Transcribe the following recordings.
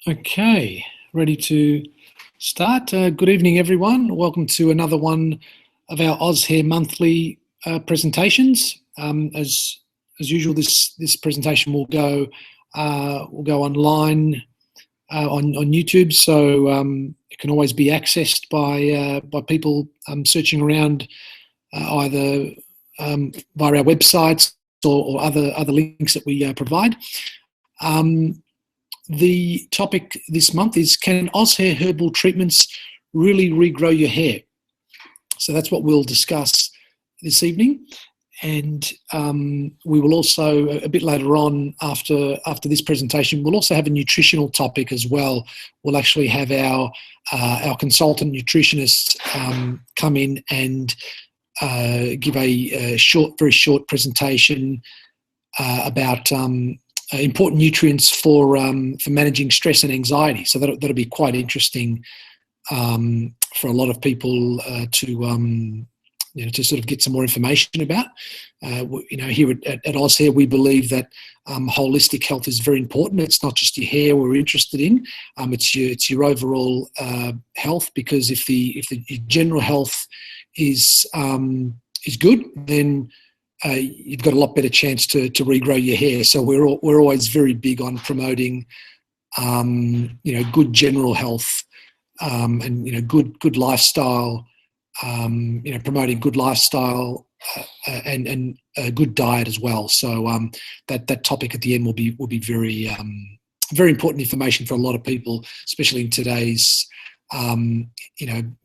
Okay, ready to start. Good evening, everyone. Welcome to another one of our Aushair monthly presentations. As usual, this presentation will go online on YouTube, so it can always be accessed by people searching around either via our websites or other links that we provide. The topic this month is, can Aushair herbal treatments really regrow your hair? So that's what we'll discuss this evening. And we will also, a bit later on after this presentation, we'll also have a nutritional topic as well. We'll actually have our consultant nutritionist come in and give a very short presentation about important nutrients for managing stress and anxiety. So that'll be quite interesting for a lot of people to sort of get some more information about. Here at Aushair, we believe that holistic health is very important. It's not just your hair we're interested in; it's your overall health. Because if the general health is good, then you've got a lot better chance to regrow your hair. So we're always very big on promoting, good general health, and good lifestyle. Promoting good lifestyle and a good diet as well. So that topic at the end will be very very important information for a lot of people, especially in today's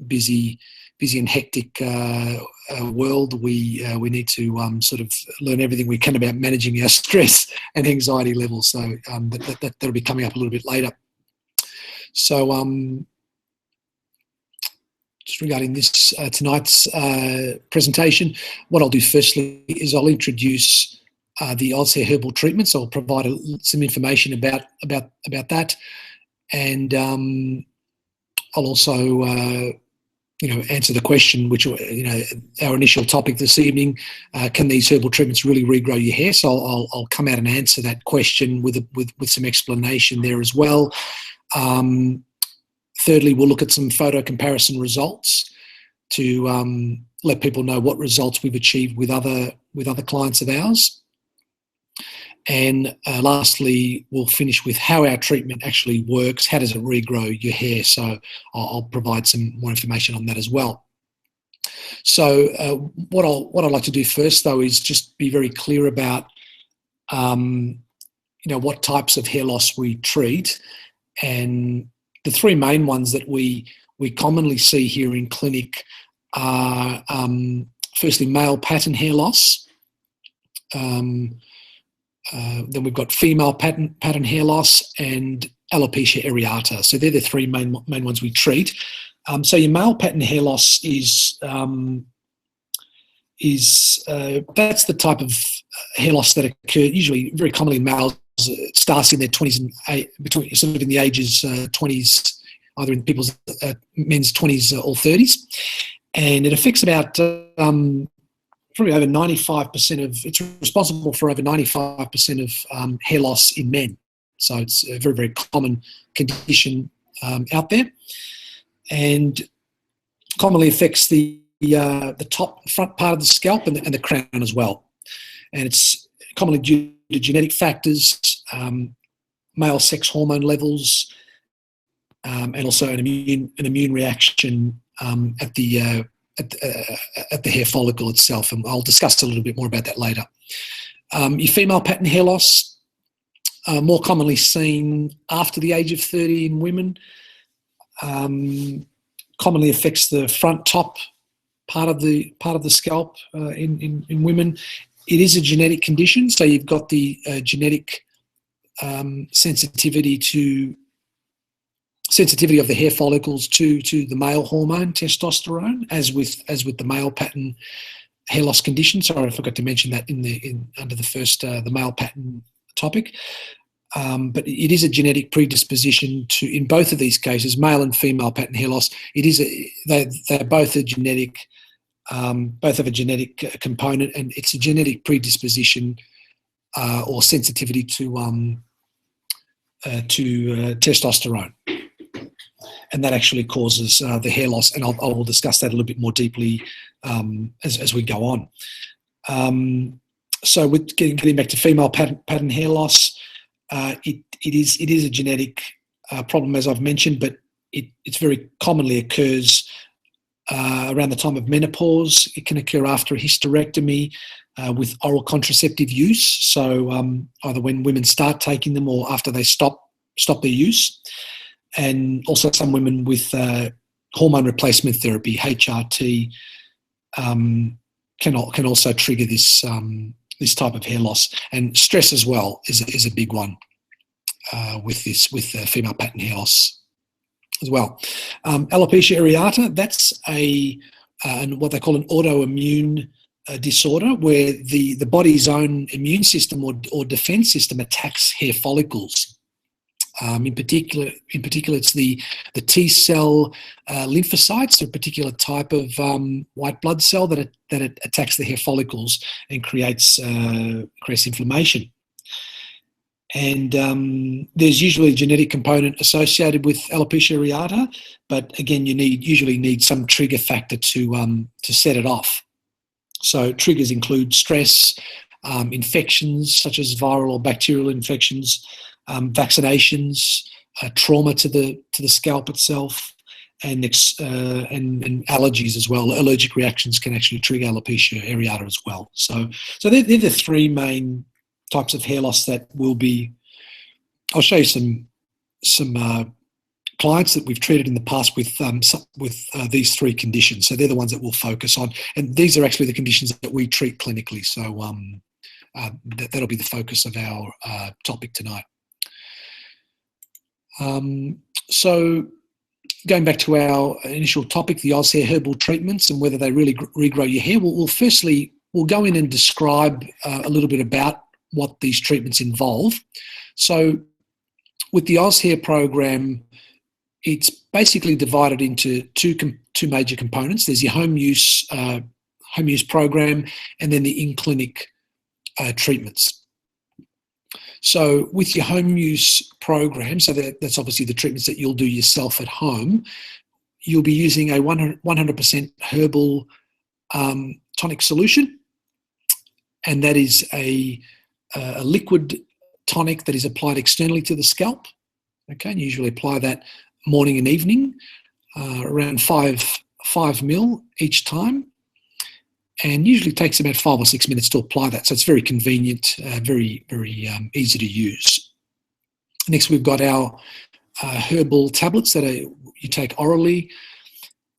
busy and hectic world. We need to sort of learn everything we can about managing our stress and anxiety levels. So that'll be coming up a little bit later. So just regarding this tonight's presentation, what I'll do firstly is I'll introduce the Aushair herbal treatments. I'll provide some information about that, and I'll also answer the question, which our initial topic this evening: can these herbal treatments really regrow your hair? So I'll come out and answer that question with some explanation there as well. Thirdly, we'll look at some photo comparison results to let people know what results we've achieved with other clients of ours. And lastly, we'll finish with how our treatment actually works. How does it regrow your hair? So I'll provide some more information on that as well. So what I'd like to do first, though, is just be very clear about what types of hair loss we treat. And the three main ones that we commonly see here in clinic are firstly male pattern hair loss. Then we've got female pattern hair loss and alopecia areata. So they're the three main ones we treat. So your male pattern hair loss is that's the type of hair loss that occur usually very commonly in males. It starts in their 20s and between sort of in the ages 20s, either in people's men's 20s or 30s, and it affects about probably over 95% of. It's responsible for over 95% of hair loss in men. So it's a very, very common condition out there, and commonly affects the front part of the scalp and the crown as well. And it's commonly due to genetic factors, male sex hormone levels, and also an immune reaction at the hair follicle itself. And I'll discuss a little bit more about that later. Your female pattern hair loss, more commonly seen after the age of 30 in women, commonly affects the front top part of the scalp in women. It is a genetic condition, so you've got the genetic sensitivity of the hair follicles to the male hormone testosterone, as with the male pattern hair loss condition. Sorry, I forgot to mention that under the first the male pattern topic. But it is a genetic predisposition to, in both of these cases, male and female pattern hair loss. They're both a genetic. Both have a genetic component, and it's a genetic predisposition or sensitivity to testosterone, and that actually causes the hair loss. And I will discuss that a little bit more deeply as we go on. So with getting back to female pattern hair loss, it is a genetic problem, as I've mentioned, but it very commonly occurs around the time of menopause. It can occur after a hysterectomy with oral contraceptive use, so either when women start taking them or after they stop their use. And also some women with hormone replacement therapy, HRT, can also trigger this type of hair loss. And stress as well is a big one with female pattern hair loss as well. Alopecia areata, that's what they call an autoimmune disorder, where the body's own immune system or defense system attacks hair follicles. In particular, it's the T cell lymphocytes, a particular type of white blood cell that attacks the hair follicles and creates inflammation. And there's usually a genetic component associated with alopecia areata, but again, you usually need some trigger factor to set it off. So triggers include stress, infections such as viral or bacterial infections, vaccinations, trauma to the scalp itself, and allergies as well. Allergic reactions can actually trigger alopecia areata as well. So they're the three main types of hair loss that will be. I'll show you some clients that we've treated in the past with these three conditions. So they're the ones that we'll focus on, and these are actually the conditions that we treat clinically. So that'll be the focus of our topic tonight. So going back to our initial topic, the Aushair herbal treatments and whether they really regrow your hair, we'll go in and describe a little bit about what these treatments involve. So with the Aushair program, it's basically divided into two major components. There's your home use program, and then the in-clinic treatments. So with your home use program, so that's obviously the treatments that you'll do yourself at home, you'll be using a 100% herbal tonic solution, and that is a liquid tonic that is applied externally to the scalp. Okay, and you usually apply that morning and evening, around 5 ml each time, and usually takes about 5 or 6 minutes to apply that. So it's very convenient, very easy to use. Next, we've got our herbal tablets that you take orally,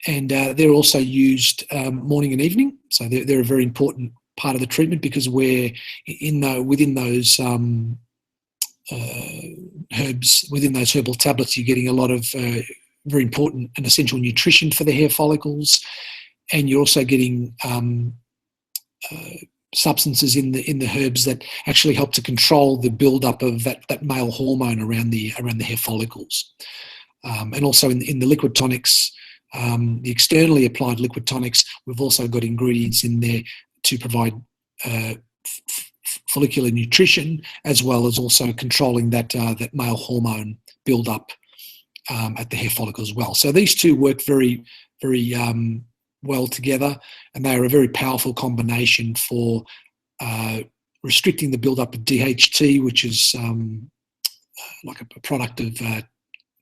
and they're also used morning and evening. So they're a very important part of the treatment, because we're within those herbs, within those herbal tablets, you're getting a lot of very important and essential nutrition for the hair follicles, and you're also getting substances in the herbs that actually help to control the build-up of that male hormone around the hair follicles. And also in the liquid tonics, the externally applied liquid tonics, we've also got ingredients in there to provide follicular nutrition, as well as also controlling that male hormone build-up at the hair follicle as well. So these two work very well together, and they are a very powerful combination for restricting the build-up of DHT, which is like a product of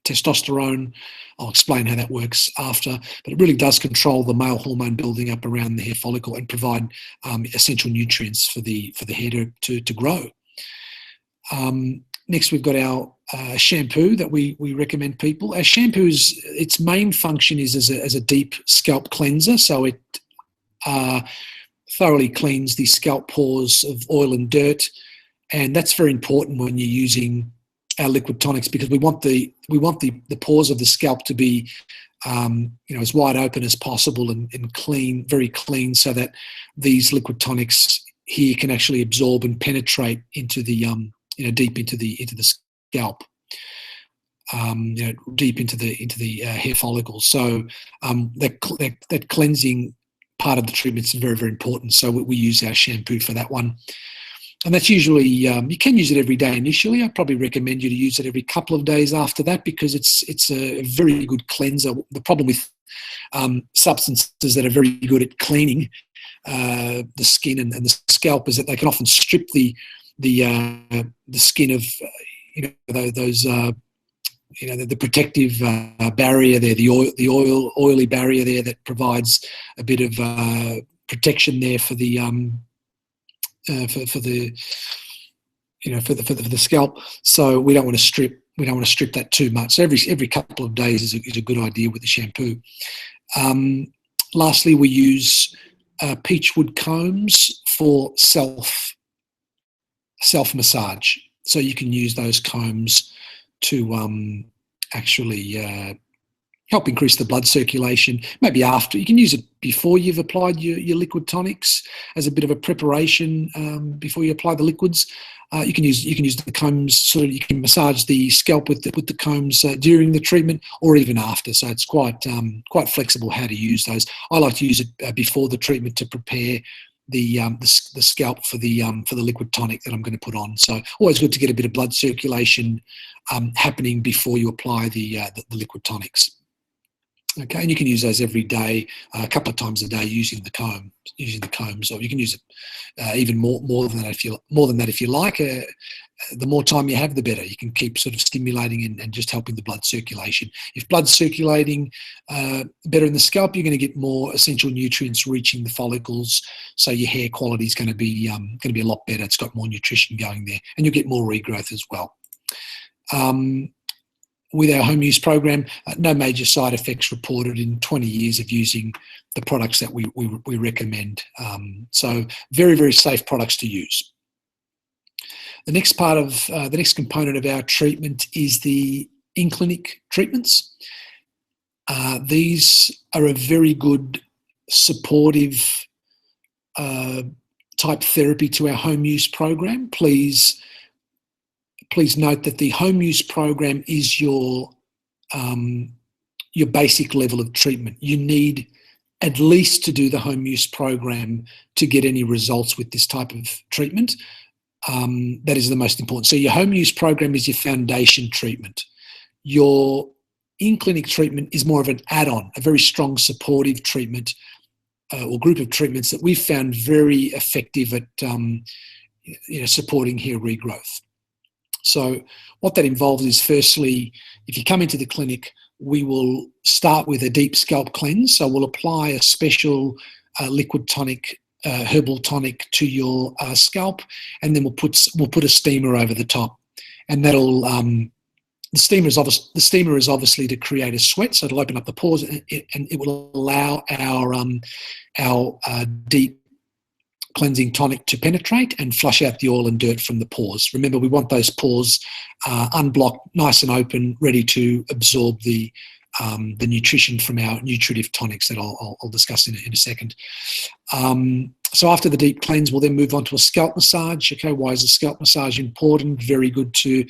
testosterone. I'll explain how that works after, but it really does control the male hormone building up around the hair follicle and provide essential nutrients for the hair to grow. Next, we've got our shampoo that we recommend people. Our shampoo its main function is as a deep scalp cleanser, so it thoroughly cleans the scalp pores of oil and dirt, and that's very important when you're using our liquid tonics, because we want the pores of the scalp to be as wide open as possible and clean, very clean, so that these liquid tonics here can actually absorb and penetrate into the deep into the scalp, deep into the hair follicles. So that cleansing part of the treatment is very, very important. So we use our shampoo for that one. And that's usually, you can use it every day initially. I probably recommend you to use it every couple of days after that, because it's a very good cleanser. The problem with substances that are very good at cleaning the skin and the scalp is that they can often strip the skin of those the protective barrier there, the oily barrier there that provides a bit of protection there for the for the scalp. So we don't want to strip that too much. So every couple of days is a good idea with the shampoo. Lastly, we use peachwood combs for self massage. So you can use those combs to actually help increase the blood circulation. Maybe after, you can use it before you've applied your liquid tonics as a bit of a preparation before you apply the liquids. You can use the combs, so you can massage the scalp with the combs during the treatment or even after. So it's quite flexible how to use those. I like to use it before the treatment to prepare the scalp for the liquid tonic that I'm going to put on. So always good to get a bit of blood circulation happening before you apply the liquid tonics. Okay, and you can use those every day, a couple of times a day, using the combs, or you can use it even more than that if you like. The more time you have, the better. You can keep sort of stimulating and just helping the blood circulation. If blood's circulating better in the scalp, you're going to get more essential nutrients reaching the follicles, so your hair quality is going to be a lot better. It's got more nutrition going there, and you'll get more regrowth as well. With our home use program, no major side effects reported in 20 years of using the products that we recommend. So very, very safe products to use. The next part of the next component of our treatment is the in-clinic treatments. These are a very good supportive type therapy to our home use program. Please note that the home use program is your basic level of treatment. You need at least to do the home use program to get any results with this type of treatment. That is the most important. So your home use program is your foundation treatment. Your in-clinic treatment is more of an add-on, a very strong supportive treatment or group of treatments that we've found very effective at supporting hair regrowth. So what that involves is, firstly, if you come into the clinic, we will start with a deep scalp cleanse. So we'll apply a special liquid tonic, herbal tonic to your scalp, and then we'll put a steamer over the top, and that'll the steamer is obviously to create a sweat, so it'll open up the pores, and it will allow our deep cleansing tonic to penetrate and flush out the oil and dirt from the pores. Remember, we want those pores unblocked, nice and open, ready to absorb the nutrition from our nutritive tonics that I'll discuss in a second. So after the deep cleanse, we'll then move on to a scalp massage. Okay, why is a scalp massage important? Very good to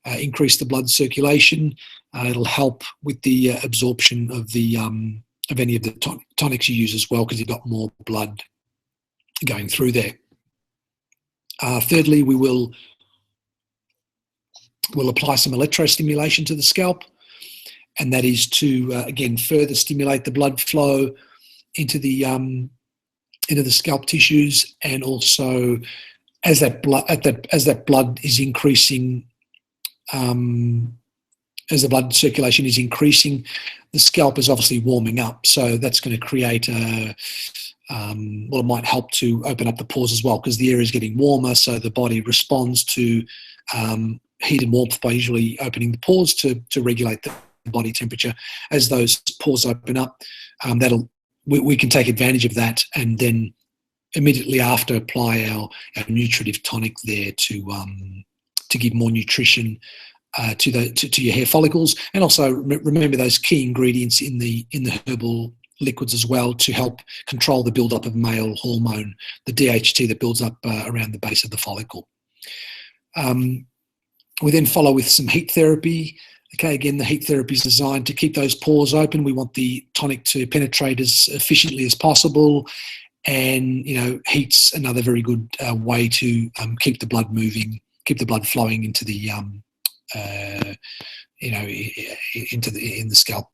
increase the blood circulation. It'll help with the absorption of any of the tonics you use as well, because you've got more blood going through there. Thirdly, we'll apply some electrostimulation to the scalp, and that is to again further stimulate the blood flow into the scalp tissues, and also as that blood is increasing, as the blood circulation is increasing, the scalp is obviously warming up, so that's going to create it might help to open up the pores as well, because the air is getting warmer, so the body responds to heat and warmth by usually opening the pores to regulate the body temperature. As those pores open up, we can take advantage of that, and then immediately after apply our nutritive tonic there to give more nutrition to your hair follicles. And also remember those key ingredients in the herbal liquids as well, to help control the buildup of male hormone, the DHT that builds up around the base of the follicle. We then follow with some heat therapy. Okay, again, the heat therapy is designed to keep those pores open. We want the tonic to penetrate as efficiently as possible, and heat's another very good way to keep the blood moving, keep the blood flowing into the in the scalp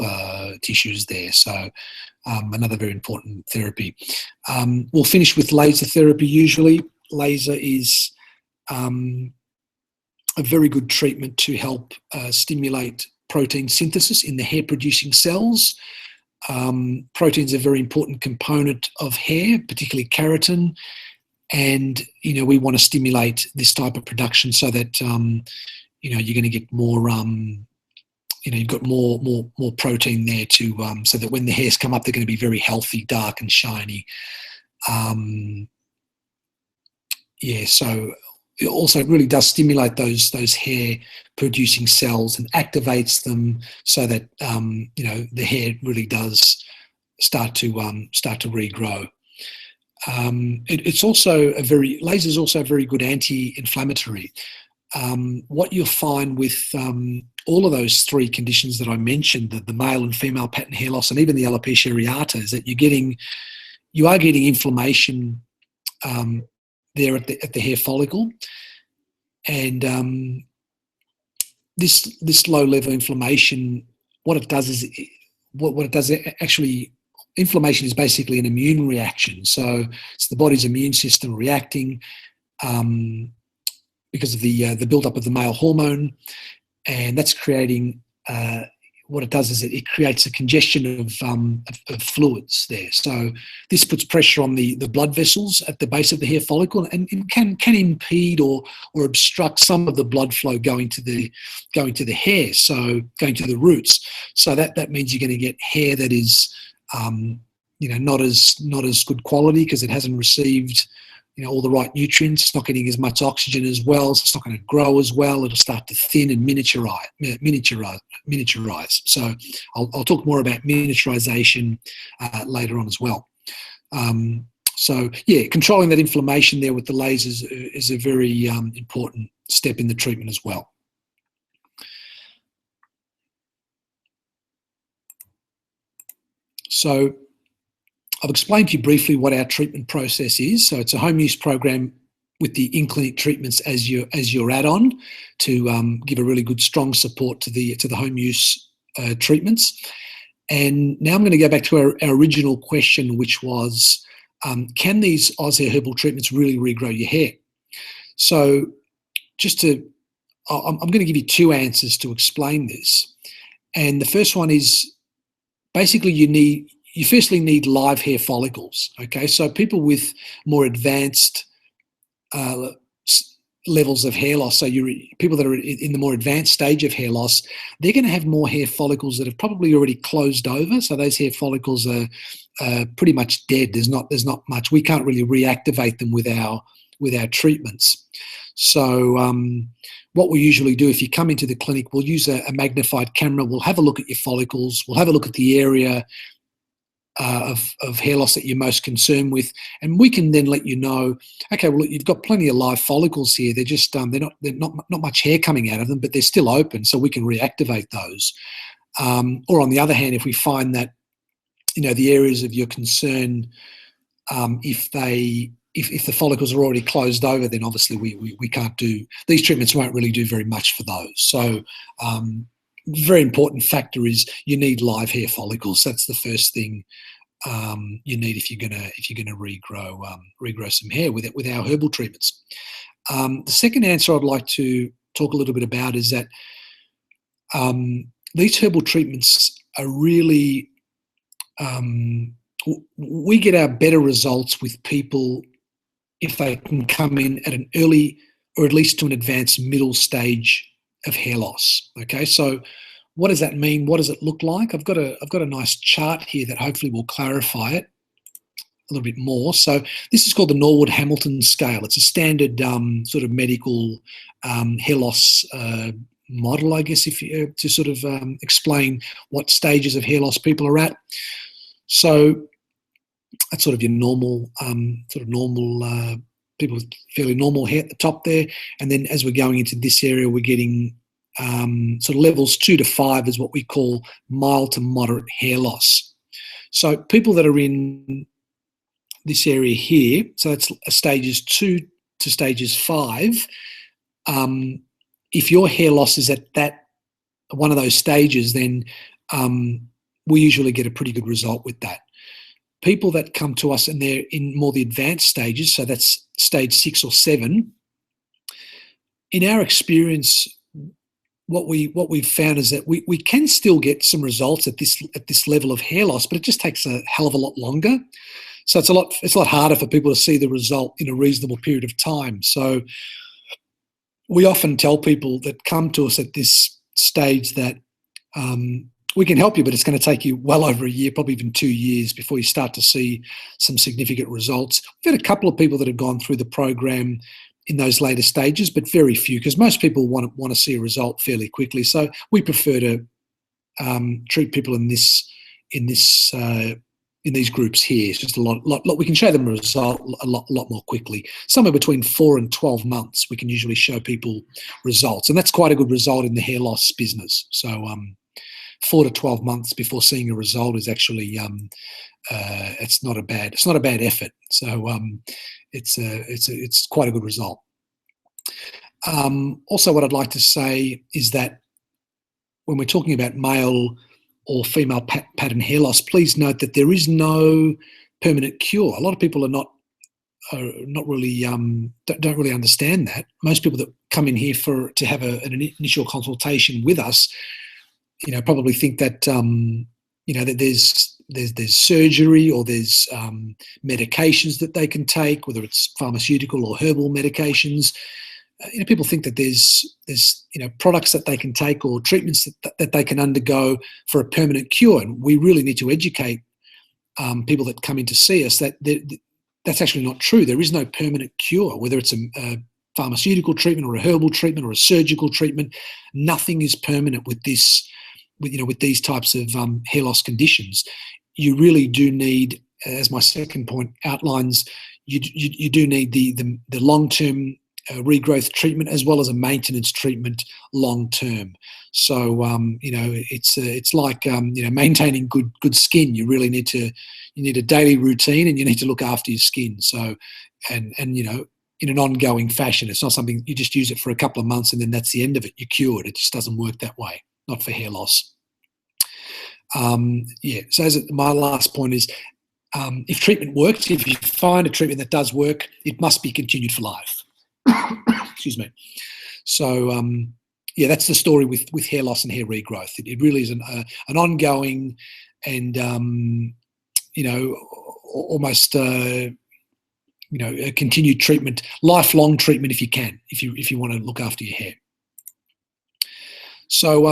tissues there. So another very important therapy. We'll finish with laser therapy. Usually, laser is a very good treatment to help stimulate protein synthesis in the hair-producing cells. Proteins are a very important component of hair, particularly keratin, and we want to stimulate this type of production so that you're going to get more. You've got more protein there to so that when the hairs come up, they're going to be very healthy, dark, and shiny. So it also really does stimulate those hair producing cells and activates them so that the hair really does start to regrow. It's also laser is also a very good anti-inflammatory. What you'll find with all of those three conditions that I mentioned, the male and female pattern hair loss, and even the alopecia areata, is that you are getting inflammation there at the hair follicle, and this low level inflammation, what it does is actually, inflammation is basically an immune reaction. So it's the body's immune system reacting because of the buildup of the male hormone, and that's creating. What it does is it creates a congestion of fluids there. So this puts pressure on the blood vessels at the base of the hair follicle, and can impede or obstruct some of the blood flow going to the hair, so going to the roots. So that means you're going to get hair that is not as good quality because it hasn't received all the right nutrients. It's not getting as much oxygen as well, so it's not going to grow as well. It'll start to thin and miniaturize. So I'll talk more about miniaturization later on as well. Controlling that inflammation there with the lasers is a very important step in the treatment as well. So I've explained to you briefly what our treatment process is. So it's a home use program with the in-clinic treatments as your add-on to give a really good, strong support to the home use treatments. And now I'm going to go back to our original question, which was, can these Aushair herbal treatments really regrow your hair? So I'm going to give you two answers to explain this. And the first one is, basically you firstly need live hair follicles, okay? So people with more advanced levels of hair loss, so people that are in the more advanced stage of hair loss, they're going to have more hair follicles that have probably already closed over. So those hair follicles are pretty much dead. There's not much. We can't really reactivate them with our treatments. So what we usually do, if you come into the clinic, we'll use a magnified camera. We'll have a look at your follicles. We'll have a look at the area of hair loss that you're most concerned with, and we can then let you know, okay, well, you've got plenty of live follicles here. They're just they're not much hair coming out of them, but they're still open, so we can reactivate those. Or on the other hand, if we find that the areas of your concern, if the follicles are already closed over, then obviously we can't do these treatments. Won't really do very much for those. So very important factor is you need live hair follicles. That's the first thing you need if you're gonna regrow some hair with our herbal treatments. The second answer I'd like to talk a little bit about is that these herbal treatments are really we get our better results with people if they can come in at an early or at least to an advanced middle stage of hair loss. Okay, so what does that mean? What does it look like? I've got a nice chart here that hopefully will clarify it a little bit more. So this is called the Norwood-Hamilton scale. It's a standard sort of medical hair loss model, I guess, if you, to sort of explain what stages of hair loss people are at. So that's sort of your normal, people with fairly normal hair at the top there. And then as we're going into this area, we're getting sort of levels 2 to 5 is what we call mild to moderate hair loss. So people that are in this area here, so that's stages 2 to stages 5. If your hair loss is at that one of those stages, then we usually get a pretty good result with that. People that come to us and they're in more the advanced stages, so that's stage 6 or 7, in our experience, what we've found is that we can still get some results at this level of hair loss, but it just takes a hell of a lot longer. So it's a lot harder for people to see the result in a reasonable period of time. So we often tell people that come to us at this stage that we can help you, but it's going to take you well over a year, probably even 2 years before you start to see some significant results. We've had a couple of people that have gone through the program in those later stages, but very few, because most people want to see a result fairly quickly. So we prefer to treat people in these groups here. It's just a lot. We can show them a result a lot more quickly. Somewhere between 4 and 12 months, we can usually show people results, and that's quite a good result in the hair loss business. So 4 to 12 months before seeing a result is actually it's not a bad effort. So it's quite a good result. Also, what I'd like to say is that when we're talking about male or female pattern hair loss, please note that there is no permanent cure. A lot of people are not really don't really understand that. Most people that come in here to have an initial consultation with us, probably think that that there's surgery or there's medications that they can take, whether it's pharmaceutical or herbal medications. People think that there's products that they can take or treatments that they can undergo for a permanent cure, and we really need to educate people that come in to see us that that's actually not true. There is no permanent cure, whether it's a pharmaceutical treatment or a herbal treatment or a surgical treatment. Nothing is permanent with this. With these types of hair loss conditions, you really do need, as my second point outlines, you do need the long-term regrowth treatment as well as a maintenance treatment long term. So it's like maintaining good skin. You really need a daily routine, and you need to look after your skin. So and in an ongoing fashion. It's not something you just use it for a couple of months and then that's the end of it. You're cured. It just doesn't work that way. Not for hair loss. So my last point is, if treatment works, if you find a treatment that does work, it must be continued for life. Excuse me. So that's the story with hair loss and hair regrowth. It really is an ongoing and almost a continued treatment, lifelong treatment if you can, if you want to look after your hair. So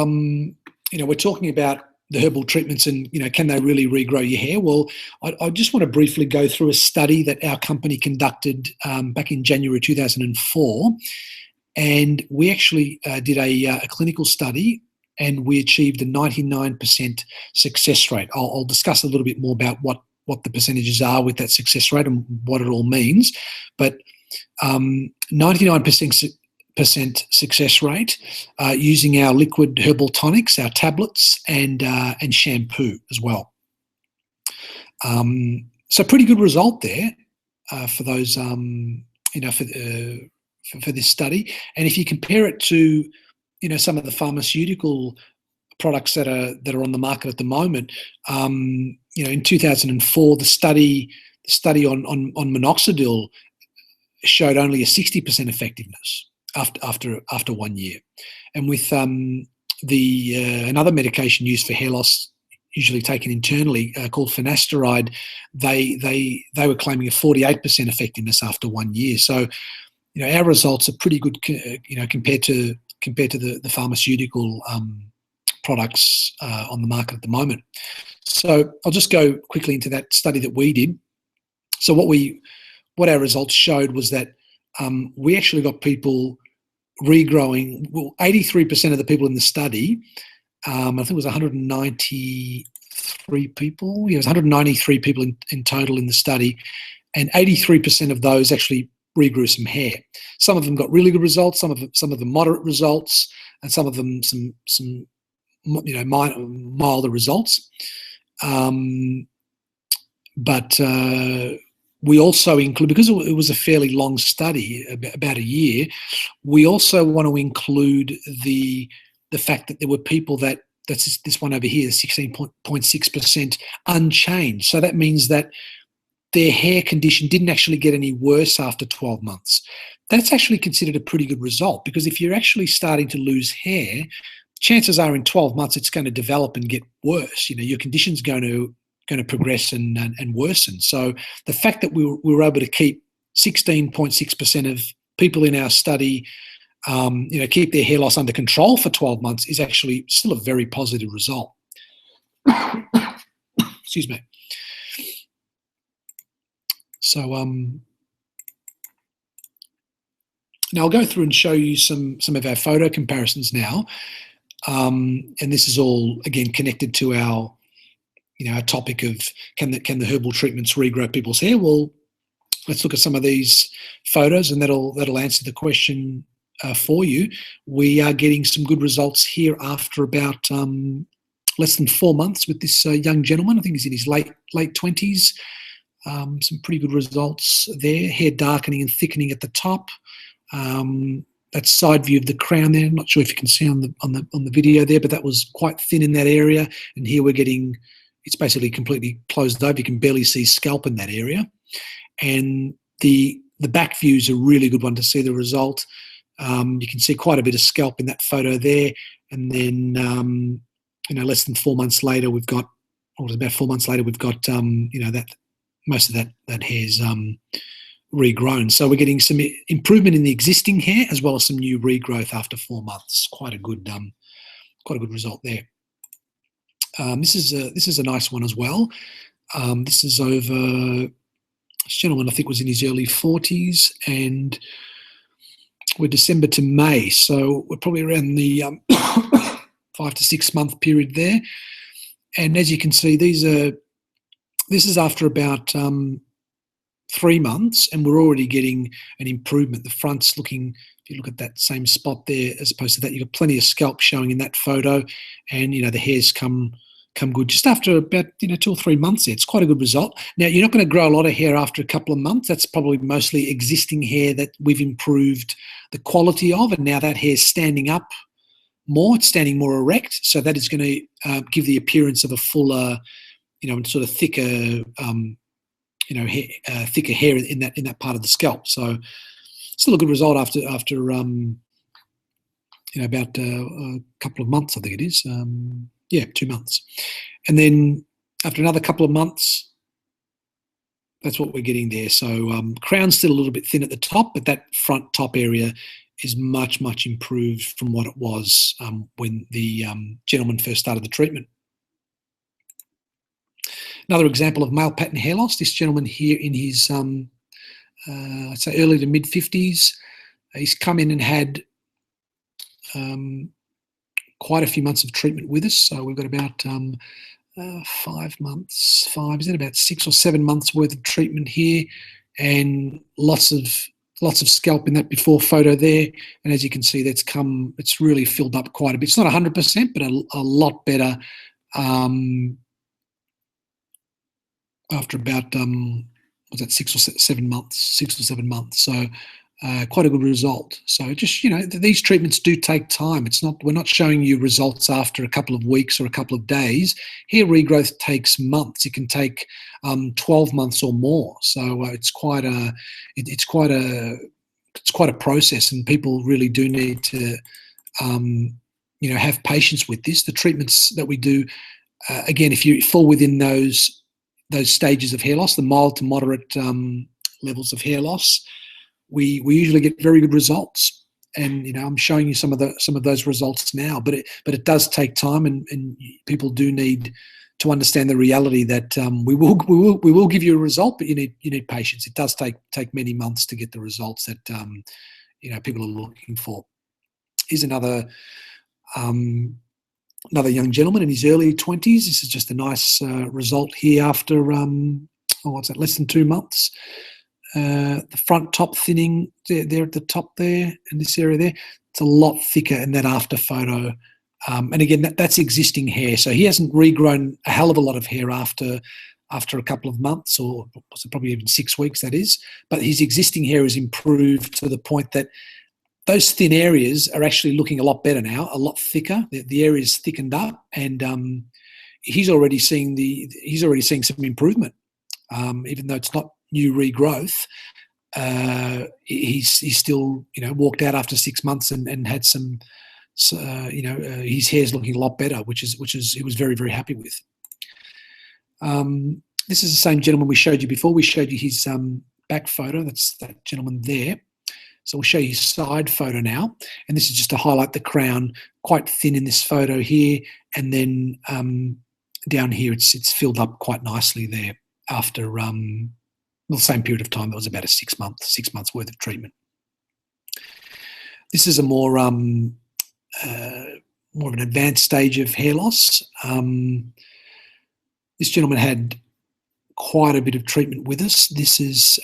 we're talking about the herbal treatments and can they really regrow your hair? Well, I just want to briefly go through a study that our company conducted back in January 2004, and we actually did a clinical study, and we achieved a 99% success rate. I'll discuss a little bit more about what the percentages are with that success rate and what it all means, but 99% success rate using our liquid herbal tonics, our tablets, and shampoo as well. So pretty good result there for those, for this study. And if you compare it to, some of the pharmaceutical products that are on the market at the moment, in 2004, the study on minoxidil showed only a 60% effectiveness after 1 year, and with another medication used for hair loss, usually taken internally, called finasteride, they were claiming a 48% effectiveness after 1 year. So, our results are pretty good, compared to the pharmaceutical products on the market at the moment. So I'll just go quickly into that study that we did. So what our results showed was that we actually got people regrowing. Well, 83% of the people in the study, I think it was 193 people. Yeah, it was 193 people in total in the study, and 83% of those actually regrew some hair. Some of them got really good results, some of them moderate results, and some of them some milder results. But we also include, because it was a fairly long study, about a year, we also want to include the fact that there were people that's this one over here, 16.6% unchanged. So that means that their hair condition didn't actually get any worse after 12 months. That's actually considered a pretty good result, because if you're actually starting to lose hair, chances are in 12 months it's going to develop and get worse. Your condition's going to progress and worsen. So the fact that we were able to keep 16.6% of people in our study, keep their hair loss under control for 12 months is actually still a very positive result. Excuse me. So now I'll go through and show you some of our photo comparisons now, and this is all again connected to our topic of can the herbal treatments regrow people's hair. Well, let's look at some of these photos, and that'll answer the question for you. We are getting some good results here after about less than 4 months with this young gentleman. I think he's in his late 20s. Some pretty good results there. Hair darkening and thickening at the top. That side view of the crown there. I'm not sure if you can see on the video there, but that was quite thin in that area. And here we're getting, it's basically completely closed over. You can barely see scalp in that area. And the back view is a really good one to see the result. You can see quite a bit of scalp in that photo there. And then, less than 4 months later, we've got, or about 4 months later, we've got, that most of that hair's regrown. So we're getting some improvement in the existing hair as well as some new regrowth after 4 months. Quite a good result there. This is a nice one as well. This is over, this gentleman I think was in his early 40s, and we're December to May, so we're probably around the 5 to 6 month period there. And as you can see, this is after about 3 months, and we're already getting an improvement. The front's looking, if you look at that same spot there, as opposed to that, you've got plenty of scalp showing in that photo, and the hair's come good just after about 2 or 3 months there. It's quite a good result. Now, you're not going to grow a lot of hair after a couple of months. That's probably mostly existing hair that we've improved the quality of, and now that hair's standing up more. It's standing more erect, so that is going to give the appearance of a fuller, sort of thicker, thicker hair in that part of the scalp. So still a good result after about a couple of months, I think it is. 2 months. And then after another couple of months, that's what we're getting there. So crown's still a little bit thin at the top, but that front top area is much, much improved from what it was when the gentleman first started the treatment. Another example of male pattern hair loss. This gentleman here in his, I'd say early to mid 50s, he's come in and had quite a few months of treatment with us. So we've got about 5 months, about 6 or 7 months worth of treatment here, and lots of scalp in that before photo there. And as you can see, it's really filled up quite a bit. It's not 100%, but a lot better after about 6 or 7 months. So quite a good result. So just these treatments do take time. We're not showing you results after a couple of weeks or a couple of days. Hair regrowth takes months. It can take 12 months or more. So it's quite a process, and people really do need to have patience with this. The treatments that we do, again, if you fall within those stages of hair loss, the mild to moderate levels of hair loss, we usually get very good results. And I'm showing you some of those results now, but it does take time, and people do need to understand the reality that we will give you a result, but you need patience. It does take many months to get the results that people are looking for. Here's another young gentleman in his early 20s. This is just a nice result here after less than 2 months. The front top thinning there at the top there, in this area there, it's a lot thicker in that after photo. And again, that's existing hair. So he hasn't regrown a hell of a lot of hair after after a couple of months, or probably even 6 weeks, that is. But his existing hair has improved to the point that those thin areas are actually looking a lot better now, a lot thicker. The area's thickened up, and he's already seeing some improvement. Even though it's not new regrowth, he's still, walked out after 6 months and had some, his hair's looking a lot better, which he was very, very happy with. This is the same gentleman we showed you before. We showed you his back photo. That's that gentleman there. So we'll show you his side photo now. And this is just to highlight the crown, quite thin in this photo here. And then down here, it's filled up quite nicely there after the same period of time. That was about 6 months worth of treatment. This is a more of an advanced stage of hair loss. This gentleman had quite a bit of treatment with us. This is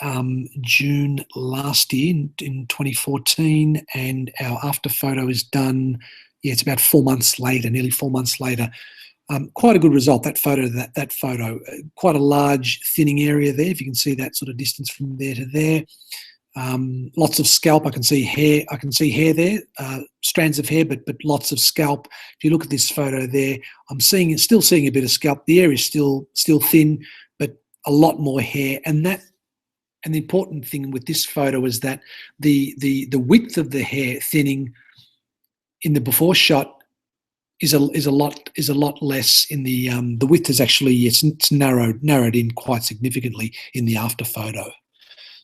June last year in 2014, and our after photo is done. Yeah, it's about 4 months later, nearly 4 months later. Quite a good result. That photo, quite a large thinning area there. If you can see that sort of distance from there to there. Lots of scalp. I can see hair. I can see hair there, strands of hair, but lots of scalp. If you look at this photo there, I'm still seeing a bit of scalp. The hair is still thin, but a lot more hair. And the important thing with this photo is that the width of the hair thinning in the before shot is a lot less in the width is actually it's narrowed in quite significantly in the after photo.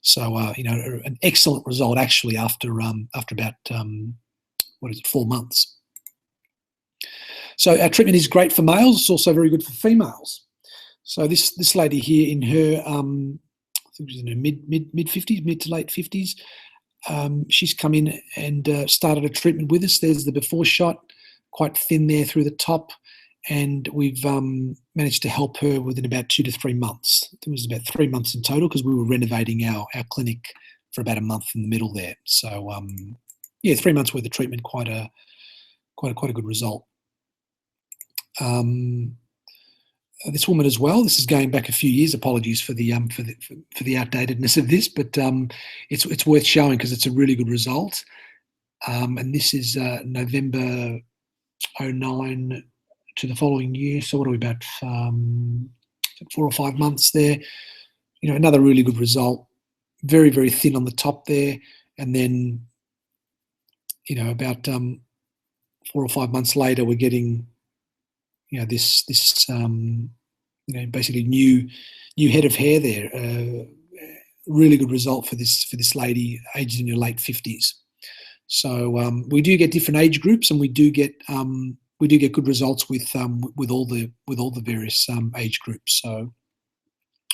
So an excellent result actually after about 4 months. So our treatment is great for males. It's also very good for females. So this lady here in her I think she's in her mid 50s, mid to late 50s. She's come in and started a treatment with us. There's the before shot, quite thin there through the top, and we've managed to help her within about 2 to 3 months. It was about 3 months in total because we were renovating our clinic for about a month in the middle there. So 3 months worth of treatment, quite a good result. This woman as well. This is going back a few years. Apologies for the outdatedness of this, but it's worth showing because it's a really good result. And this is November 2009 to the following year. So what are we about 4 or 5 months there? Another really good result. Very, very thin on the top there, and then about 4 or 5 months later, we're getting this basically new head of hair there. Really good result for this lady, aged in her late 50s. So we do get different age groups, and we do get good results with all the various age groups. So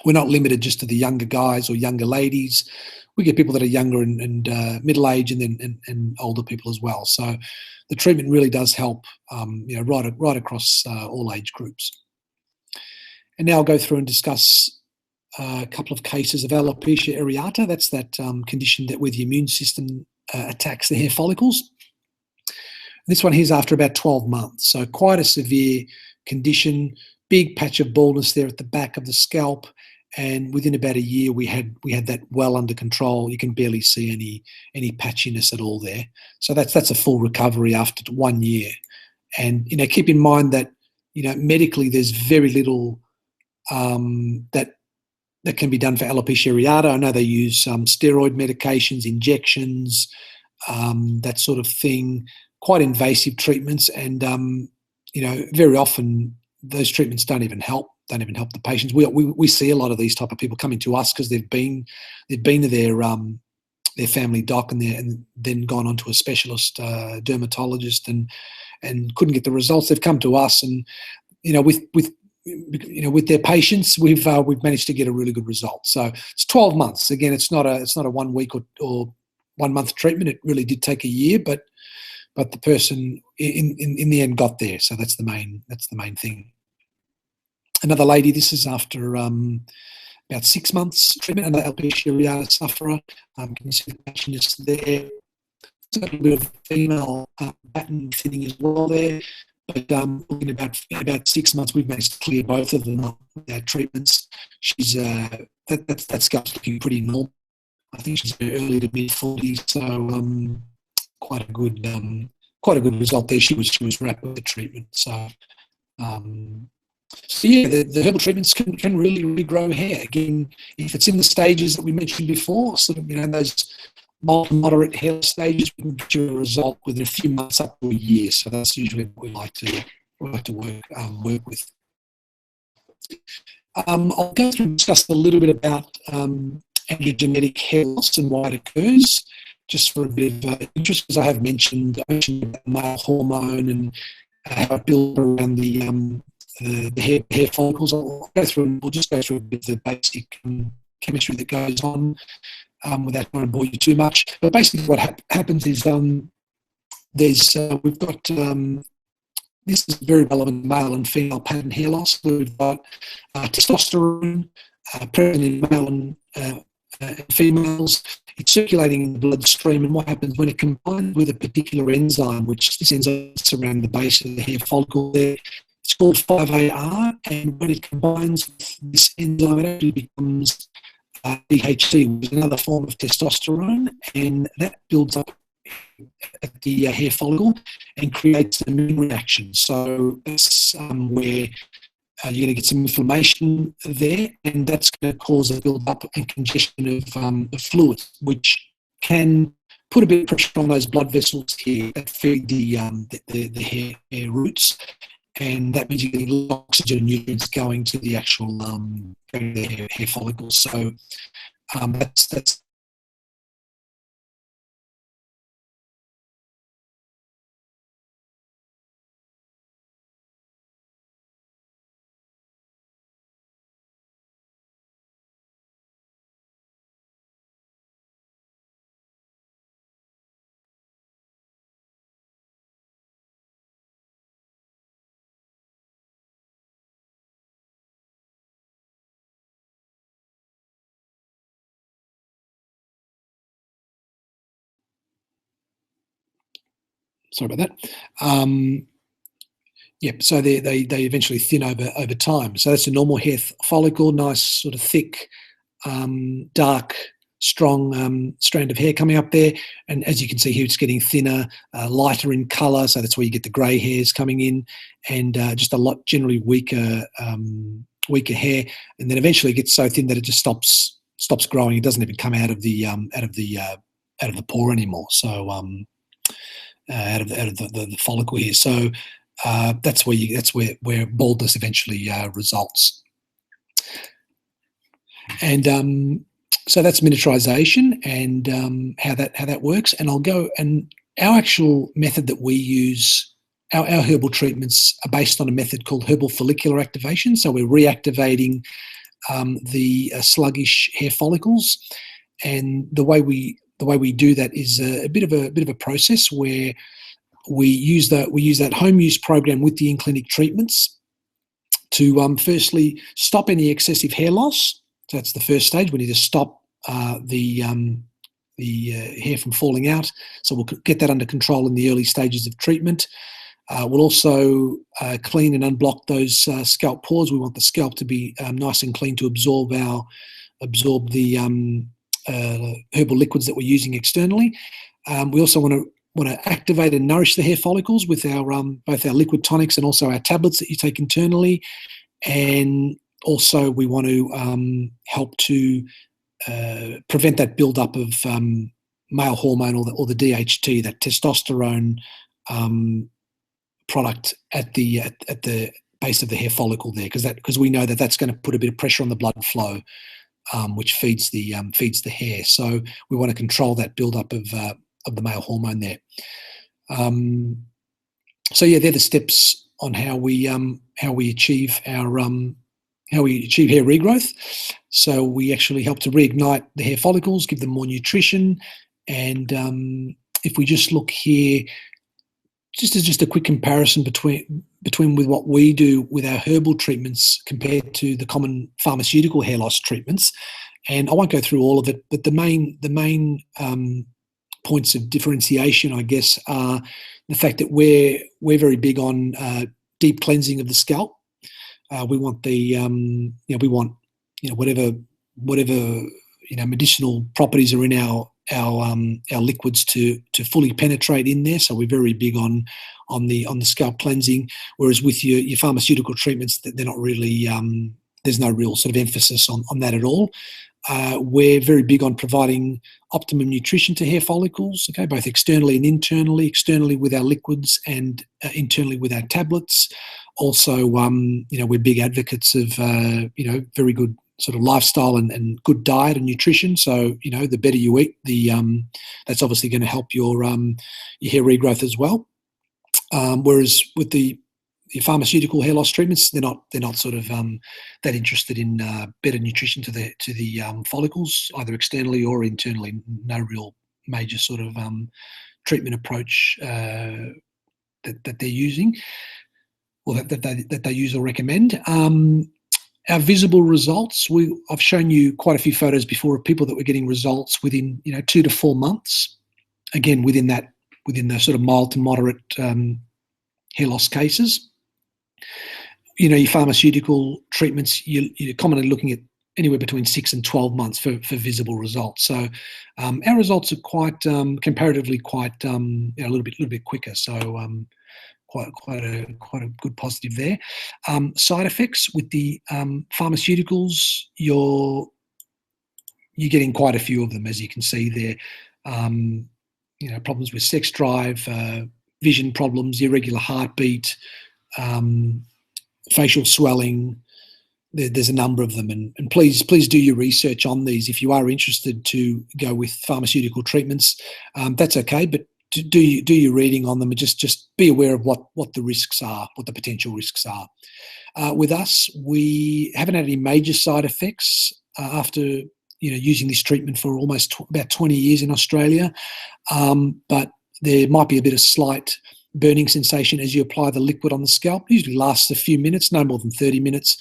we're not limited just to the younger guys or younger ladies. We get people that are younger and middle age, and older people as well. So the treatment really does help, right across all age groups. And now I'll go through and discuss a couple of cases of alopecia areata. That's that condition where the immune system attacks the hair follicles. This one here is after about 12 months. So quite a severe condition, big patch of baldness there at the back of the scalp. And within about a year, we had that well under control. You can barely see any patchiness at all there. So that's a full recovery after 1 year. And keep in mind that medically there's very little that can be done for alopecia areata. I know they use steroid medications, injections, that sort of thing. Quite invasive treatments, and very often those treatments don't even help the patients. We see a lot of these type of people coming to us because they've been to their family doc and then gone on to a specialist dermatologist and couldn't get the results. They've come to us, and with their patients, we've managed to get a really good result. So it's 12 months. Again, it's not a 1 week or 1 month treatment. It really did take a year, but the person in the end got there. So that's the main thing. Another lady, this is after about 6 months treatment, another alopecia areata sufferer. Can you see the patchiness there? A little bit of female pattern thinning as well there. But in about 6 months, we've managed to clear both of them with our treatments. She's that scalp's looking pretty normal. I think she's early to mid 40s, so quite a good result there. She was wrapped with the treatment. So yeah, the herbal treatments can really regrow hair. Again, if it's in the stages that we mentioned before, sort of those mild to moderate hair stages, we can get you a result within a few months up to a year. So that's usually what we like to work with. I'll go through and discuss a little bit about androgenetic hair loss and why it occurs, just for a bit of interest, because I mentioned about male hormone and how it builds around the hair follicles. We'll just go through a bit of the basic chemistry that goes on without trying to bore you too much. But basically what happens is we've got, this is very relevant, male and female pattern hair loss. We've got testosterone present in male and females. It's circulating in the bloodstream, and what happens when it combines with a particular enzyme, which this enzyme is around the base of the hair follicle there. It's called 5-AR, and when it combines with this enzyme, it actually becomes DHT, which is another form of testosterone, and that builds up at the hair follicle and creates an immune reaction. So that's where you're going to get some inflammation there, and that's going to cause a build-up and congestion of fluid, which can put a bit of pressure on those blood vessels here that feed the hair roots, and that means you're getting oxygen and nutrients going to the actual hair follicles. So that's sorry about that. Yep. So they eventually thin over time. So that's a normal hair follicle, nice sort of thick, dark, strong strand of hair coming up there. And as you can see here, it's getting thinner, lighter in colour. So that's where you get the grey hairs coming in, and just a lot generally weaker hair. And then eventually it gets so thin that it just stops growing. It doesn't even come out of the pore anymore. So out of the follicle here. So that's where baldness eventually results. And so that's miniaturization and how that works. And I'll go, and our actual method that we use, our herbal treatments are based on a method called herbal follicular activation. So we're reactivating the sluggish hair follicles, and the way we do that is a bit of a process where we use that home use program with the in-clinic treatments to firstly stop any excessive hair loss. So that's the first stage. We need to stop the hair from falling out. So we'll get that under control in the early stages of treatment. We'll also clean and unblock those scalp pores. We want the scalp to be nice and clean to absorb the herbal liquids that we're using externally. We also want to activate and nourish the hair follicles with our both our liquid tonics and also our tablets that you take internally. And also we want to help to prevent that build-up of male hormone or the DHT, that testosterone product at the base of the hair follicle there, because we know that that's going to put a bit of pressure on the blood flow, which feeds the hair. So we want to control that build-up of the male hormone there. So yeah, they're the steps on how we achieve our hair regrowth. So we actually help to reignite the hair follicles, give them more nutrition, and if we just look here, just a quick comparison between with what we do with our herbal treatments compared to the common pharmaceutical hair loss treatments. And I won't go through all of it, but the main points of differentiation, I guess, are the fact that we're very big on deep cleansing of the scalp. We want whatever medicinal properties are in our liquids to fully penetrate in there. So we're very big on the scalp cleansing. Whereas with your pharmaceutical treatments, they're not really there's no real sort of emphasis on that at all. We're very big on providing optimum nutrition to hair follicles, okay, both externally and internally, externally with our liquids and internally with our tablets. Also, we're big advocates of, very good sort of lifestyle and good diet and nutrition. So, the better you eat, that's obviously going to help your hair regrowth as well. Whereas with your pharmaceutical hair loss treatments, they're not sort of that interested in better nutrition to the follicles, either externally or internally. No real major sort of treatment approach that they're using, or that they use or recommend. Our visible results, I've shown you quite a few photos before of people that were getting results within 2 to 4 months. Again, within the sort of mild to moderate hair loss cases. Your pharmaceutical treatments, you're commonly looking at anywhere between 6 and 12 months for visible results. So our results are quite comparatively quite a little bit quicker. So quite a good positive there. Side effects with the pharmaceuticals, you're getting quite a few of them, as you can see there. Problems with sex drive, vision problems, irregular heartbeat, facial swelling. There's a number of them, and please do your research on these. If you are interested to go with pharmaceutical treatments, that's okay, but do your reading on them, and just be aware of what the risks are, what the potential risks are. With us, we haven't had any major side effects after using this treatment for almost about 20 years in Australia, but there might be a bit of slight burning sensation as you apply the liquid on the scalp. It usually lasts a few minutes, no more than 30 minutes,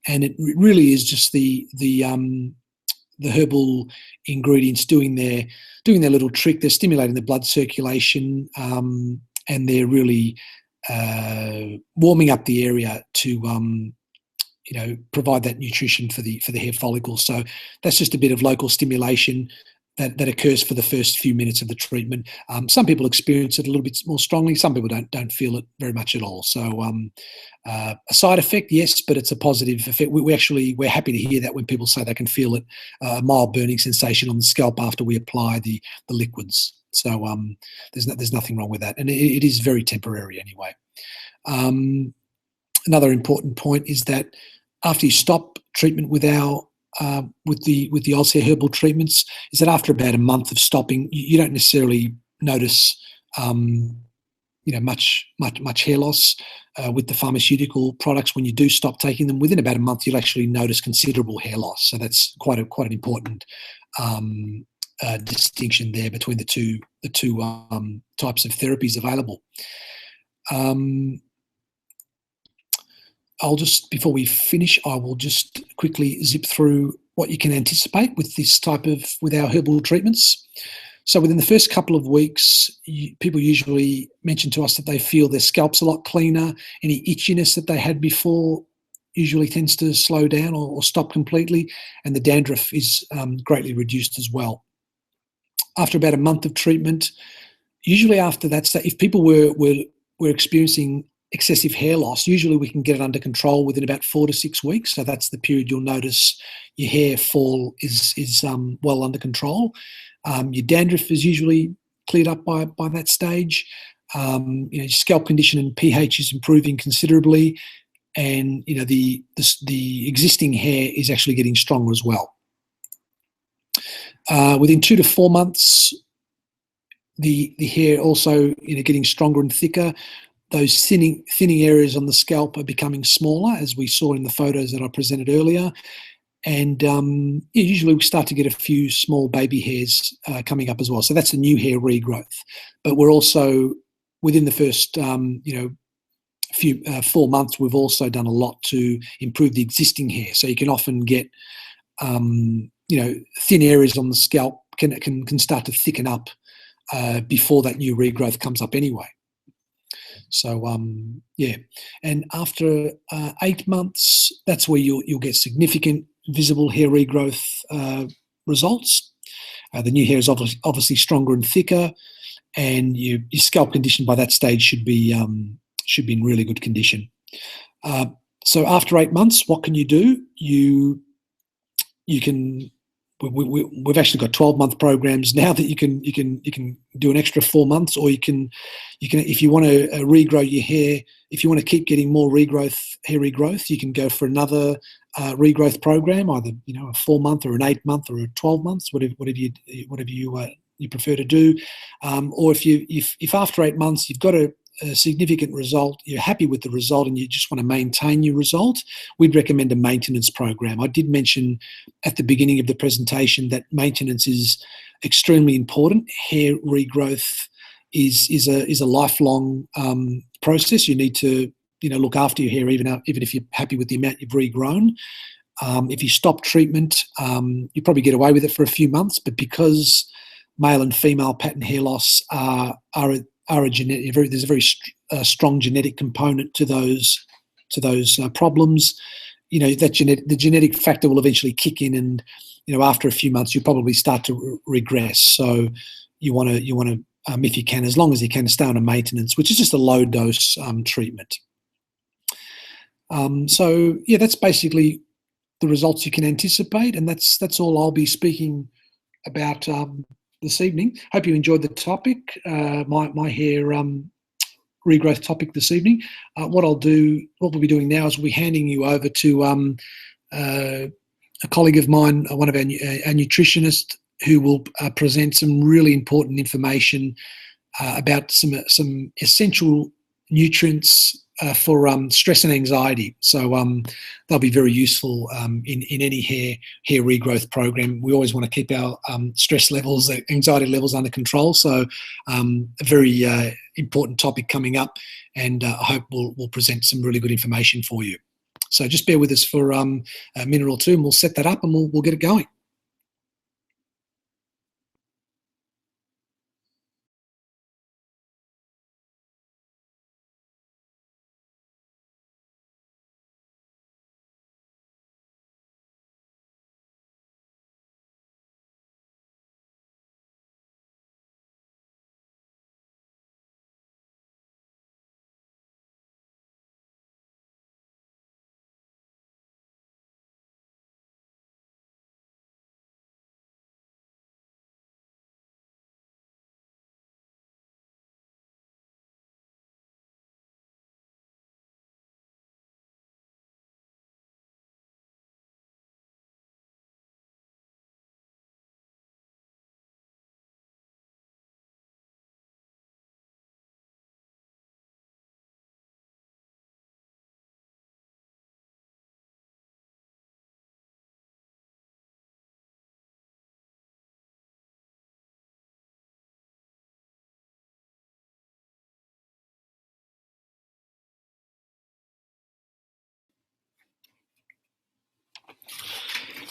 and it really is just the herbal ingredients doing their little trick. They're stimulating the blood circulation, and they're really warming up the area to provide that nutrition for the hair follicles. So that's just a bit of local stimulation that occurs for the first few minutes of the treatment. Some people experience it a little bit more strongly. Some people don't feel it very much at all. So a side effect, yes, but it's a positive effect. We're happy to hear that when people say they can feel it, a mild burning sensation on the scalp after we apply the liquids. So there's nothing wrong with that, and it is very temporary anyway. Another important point is that after you stop treatment with the Aushair herbal treatments, is that after about a month of stopping, you don't necessarily notice much hair loss with the pharmaceutical products. When you do stop taking them, within about a month, you'll actually notice considerable hair loss. So that's quite an important distinction there between the two types of therapies available. Before we finish, I will just quickly zip through what you can anticipate with our herbal treatments. So within the first couple of weeks, people usually mention to us that they feel their scalp's a lot cleaner. Any itchiness that they had before usually tends to slow down or stop completely, and the dandruff is greatly reduced as well. After about a month of treatment, usually after that, so if people were experiencing excessive hair loss, usually we can get it under control within about 4 to 6 weeks. So that's the period you'll notice your hair fall is well under control. Your dandruff is usually cleared up by that stage. Your scalp condition and pH is improving considerably, and the existing hair is actually getting stronger as well. Within 2 to 4 months, the hair also getting stronger and thicker. Those thinning areas on the scalp are becoming smaller, as we saw in the photos that I presented earlier. And usually we start to get a few small baby hairs coming up as well. So that's a new hair regrowth. But we're also, within the first 4 months, we've also done a lot to improve the existing hair. So you can often get thin areas on the scalp can start to thicken up before that new regrowth comes up anyway. So yeah, and after 8 months, that's where you'll get significant visible hair regrowth results. The new hair is obviously stronger and thicker, and your scalp condition by that stage should be in really good condition. So after 8 months, what can you do? You can. We've actually got 12-month programs now that you can do an extra 4 months, or you can if you want to regrow your hair. If you want to keep getting more hair regrowth, you can go for another regrowth program, either a 4-month or an 8-month or a 12 months, whatever you prefer to do. Or if after 8 months you've got a significant result, you're happy with the result, and you just want to maintain your result, we'd recommend a maintenance program. I did mention at the beginning of the presentation that maintenance is extremely important. Hair regrowth is a lifelong process. You need to look after your hair even if you're happy with the amount you've regrown. If you stop treatment, you probably get away with it for a few months, but because male and female pattern hair loss there's a very strong genetic component to those problems. The genetic factor will eventually kick in, and after a few months you probably start to regress. So you want to if you can, as long as you can, stay on a maintenance, which is just a low dose treatment. So yeah, that's basically the results you can anticipate, and that's all I'll be speaking about this evening. Hope you enjoyed the topic, my hair regrowth topic this evening. What we'll be doing now is we'll be handing you over to a colleague of mine, one of our nutritionists, who will present some really important information about some essential nutrients for stress and anxiety. So they'll be very useful in any hair regrowth program. We always want to keep our stress levels, anxiety levels under control. So a very important topic coming up, and I hope we'll present some really good information for you. So just bear with us for a minute or two, and we'll set that up, and we'll get it going.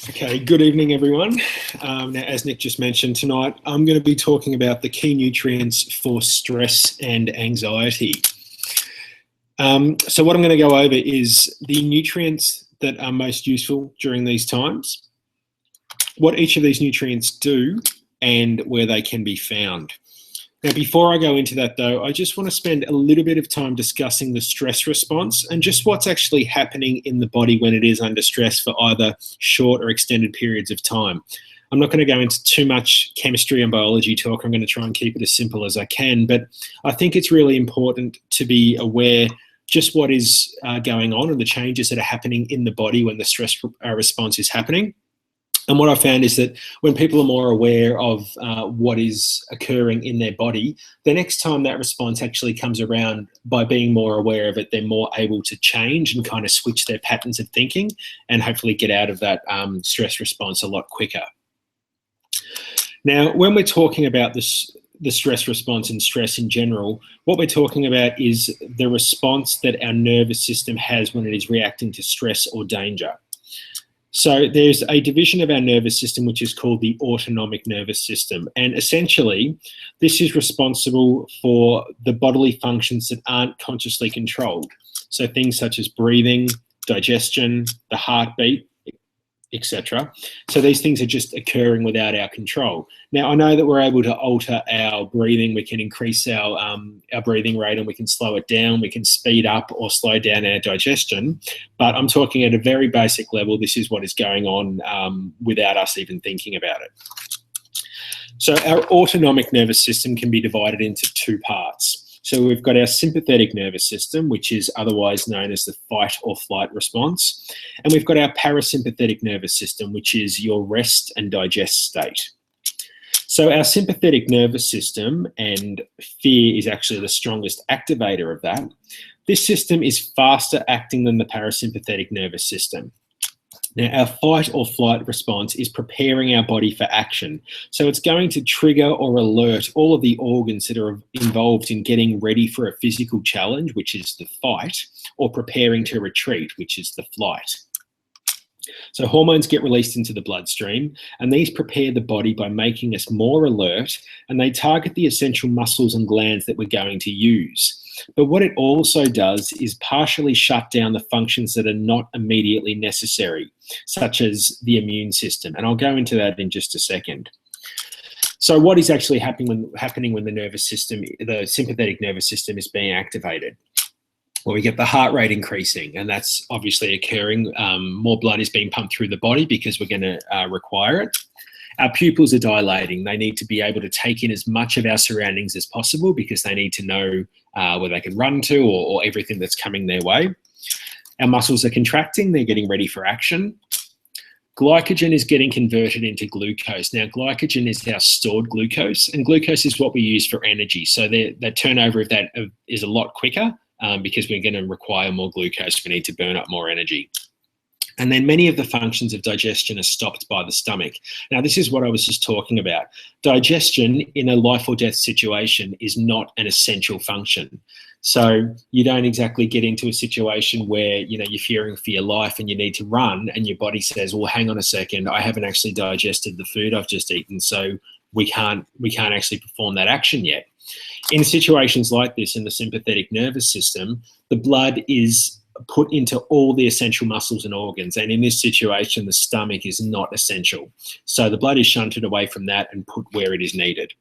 Okay, good evening, everyone. Now, as Nick just mentioned, tonight I'm going to be talking about the key nutrients for stress and anxiety. So what I'm going to go over is the nutrients that are most useful during these times, what each of these nutrients do, and where they can be found. Now, before I go into that, though, I just want to spend a little bit of time discussing the stress response and just what's actually happening in the body when it is under stress for either short or extended periods of time. I'm not going to go into too much chemistry and biology talk. I'm going to try and keep it as simple as I can, but I think it's really important to be aware just what is going on and the changes that are happening in the body when the stress response is happening. And what I found is that when people are more aware of what is occurring in their body, the next time that response actually comes around, by being more aware of it, they're more able to change and kind of switch their patterns of thinking and hopefully get out of that stress response a lot quicker. Now, when we're talking about this, the stress response and stress in general, what we're talking about is the response that our nervous system has when it is reacting to stress or danger. So there's a division of our nervous system which is called the autonomic nervous system. And essentially, this is responsible for the bodily functions that aren't consciously controlled. So things such as breathing, digestion, the heartbeat, etc. So these things are just occurring without our control. Now, I know that we're able to alter our breathing. We can increase our breathing rate, and we can slow it down. We can speed up or slow down our digestion. But I'm talking at a very basic level. This is what is going on without us even thinking about it. So our autonomic nervous system can be divided into two parts. So we've got our sympathetic nervous system, which is otherwise known as the fight or flight response. And we've got our parasympathetic nervous system, which is your rest and digest state. So our sympathetic nervous system, and fear is actually the strongest activator of that. This system is faster acting than the parasympathetic nervous system. Now, our fight or flight response is preparing our body for action. So it's going to trigger or alert all of the organs that are involved in getting ready for a physical challenge, which is the fight, or preparing to retreat, which is the flight. So hormones get released into the bloodstream, and these prepare the body by making us more alert, and they target the essential muscles and glands that we're going to use. But what it also does is partially shut down the functions that are not immediately necessary, such as the immune system. And I'll go into that in just a second. So what is actually happening when the nervous system, the sympathetic nervous system, is being activated? Well, we get the heart rate increasing, and that's obviously occurring. More blood is being pumped through the body because we're going to require it. Our pupils are dilating. They need to be able to take in as much of our surroundings as possible because they need to know where they can run to or everything that's coming their way. Our muscles are contracting. They're getting ready for action. Glycogen is getting converted into glucose. Now, glycogen is our stored glucose, and glucose is what we use for energy. So the turnover of that is a lot quicker because we're going to require more glucose. We need to burn up more energy. And then many of the functions of digestion are stopped by the stomach. Now, this is what I was just talking about. Digestion in a life or death situation is not an essential function. So you don't exactly get into a situation where, you know, you're fearing for your life and you need to run and your body says, well, hang on a second, I haven't actually digested the food I've just eaten, so we can't actually perform that action yet. In situations like this, in the sympathetic nervous system, the blood is put into all the essential muscles and organs. And in this situation, the stomach is not essential. So the blood is shunted away from that and put where it is needed.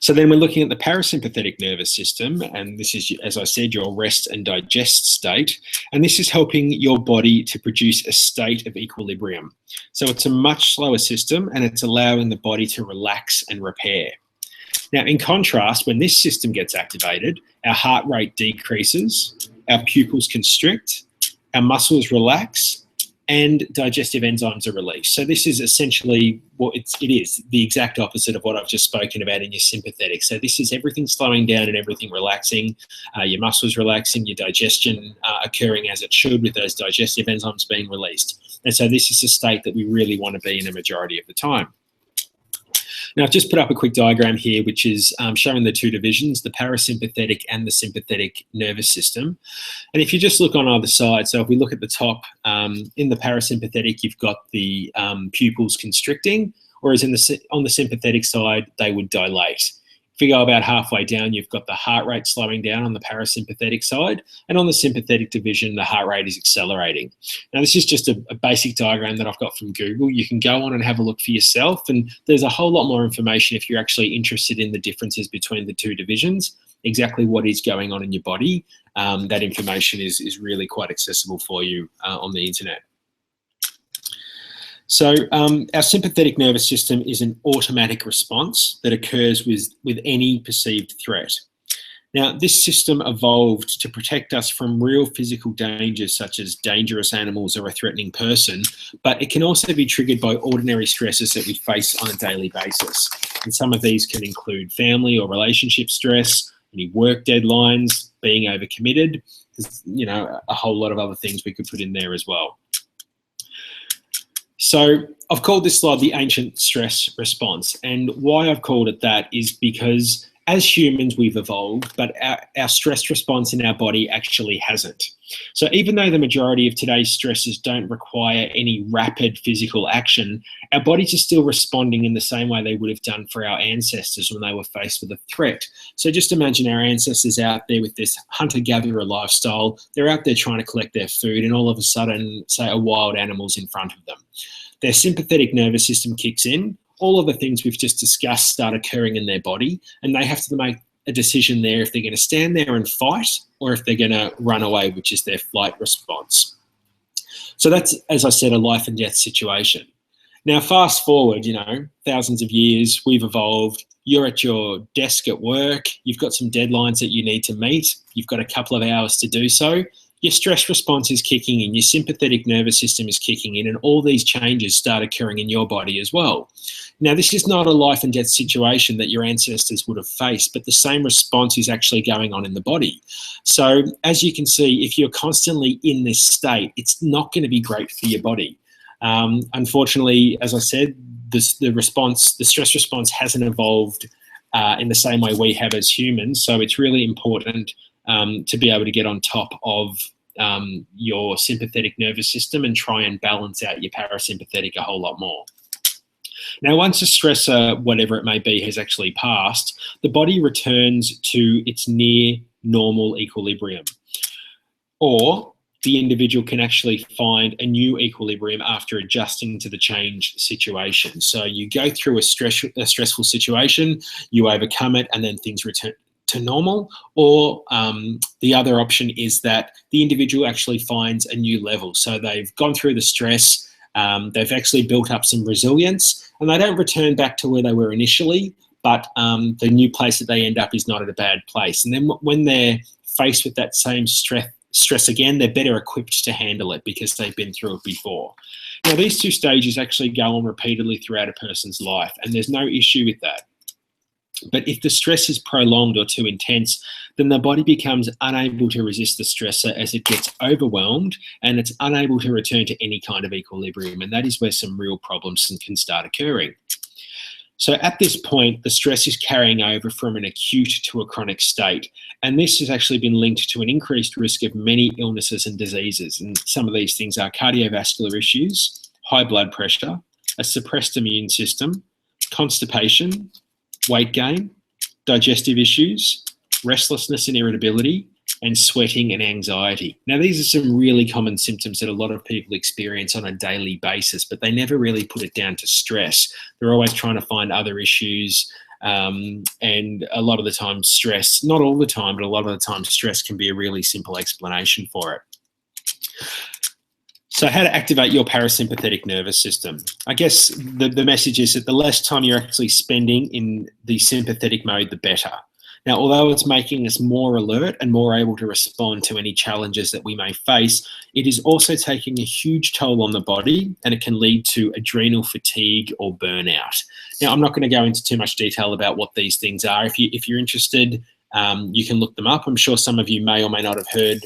So then we're looking at the parasympathetic nervous system, and this is, as I said, your rest and digest state. And this is helping your body to produce a state of equilibrium. So it's a much slower system, and it's allowing the body to relax and repair. Now, in contrast, when this system gets activated, our heart rate decreases, our pupils constrict, our muscles relax, and digestive enzymes are released. So this is essentially what it is, the exact opposite of what I've just spoken about in your sympathetic. So this is everything slowing down and everything relaxing, your muscles relaxing, your digestion occurring as it should with those digestive enzymes being released. And so this is a state that we really want to be in a majority of the time. Now, I've just put up a quick diagram here, which is showing the two divisions, the parasympathetic and the sympathetic nervous system. And if you just look on either side, so if we look at the top, in the parasympathetic, you've got the pupils constricting, whereas on the sympathetic side, they would dilate. If you go about halfway down, you've got the heart rate slowing down on the parasympathetic side, and on the sympathetic division, the heart rate is accelerating. Now, this is just a basic diagram that I've got from Google. You can go on and have a look for yourself, and there's a whole lot more information if you're actually interested in the differences between the two divisions, exactly what is going on in your body. That information is really quite accessible for you on the internet. So our sympathetic nervous system is an automatic response that occurs with any perceived threat. Now, this system evolved to protect us from real physical dangers such as dangerous animals or a threatening person, but it can also be triggered by ordinary stresses that we face on a daily basis. And some of these can include family or relationship stress, any work deadlines, being overcommitted. There's, you know, a whole lot of other things we could put in there as well. So I've called this slide the ancient stress response. And why I've called it that is because as humans, we've evolved, but our stress response in our body actually hasn't. So even though the majority of today's stresses don't require any rapid physical action, our bodies are still responding in the same way they would have done for our ancestors when they were faced with a threat. So just imagine our ancestors out there with this hunter-gatherer lifestyle. They're out there trying to collect their food, and all of a sudden, say, a wild animal's in front of them. Their sympathetic nervous system kicks in. All of the things we've just discussed start occurring in their body, and they have to make a decision there if they're going to stand there and fight or if they're going to run away, which is their flight response. So that's, as I said, a life and death situation. Now, fast forward, thousands of years, we've evolved. You're at your desk at work. You've got some deadlines that you need to meet. You've got a couple of hours to do so. Your stress response is kicking in, your sympathetic nervous system is kicking in, and all these changes start occurring in your body as well. Now, this is not a life and death situation that your ancestors would have faced, but the same response is actually going on in the body. So as you can see, if you're constantly in this state, it's not going to be great for your body. Unfortunately, as I said, the stress response hasn't evolved in the same way we have as humans. So it's really important to be able to get on top of your sympathetic nervous system and try and balance out your parasympathetic a whole lot more. Now, once a stressor, whatever it may be, has actually passed, the body returns to its near normal equilibrium. Or the individual can actually find a new equilibrium after adjusting to the changed situation. So you go through a stressful situation, you overcome it, and then things return to normal. Or the other option is that the individual actually finds a new level. So they've gone through the stress, they've actually built up some resilience, and they don't return back to where they were initially, but the new place that they end up is not at a bad place. And then when they're faced with that same stress again, they're better equipped to handle it because they've been through it before. Now, these two stages actually go on repeatedly throughout a person's life, and there's no issue with that. But if the stress is prolonged or too intense, then the body becomes unable to resist the stressor as it gets overwhelmed, and it's unable to return to any kind of equilibrium. And that is where some real problems can start occurring. So at this point, the stress is carrying over from an acute to a chronic state. And this has actually been linked to an increased risk of many illnesses and diseases. And some of these things are cardiovascular issues, high blood pressure, a suppressed immune system, constipation, weight gain, digestive issues, restlessness and irritability, and sweating and anxiety. Now, these are some really common symptoms that a lot of people experience on a daily basis, but they never really put it down to stress. They're always trying to find other issues, and a lot of the time stress, not all the time, but a lot of the time stress can be a really simple explanation for it. So how to activate your parasympathetic nervous system. I guess the message is that the less time you're actually spending in the sympathetic mode, the better. Now, although it's making us more alert and more able to respond to any challenges that we may face, it is also taking a huge toll on the body, and it can lead to adrenal fatigue or burnout. Now, I'm not going to go into too much detail about what these things are. If you're interested, you can look them up. I'm sure some of you may or may not have heard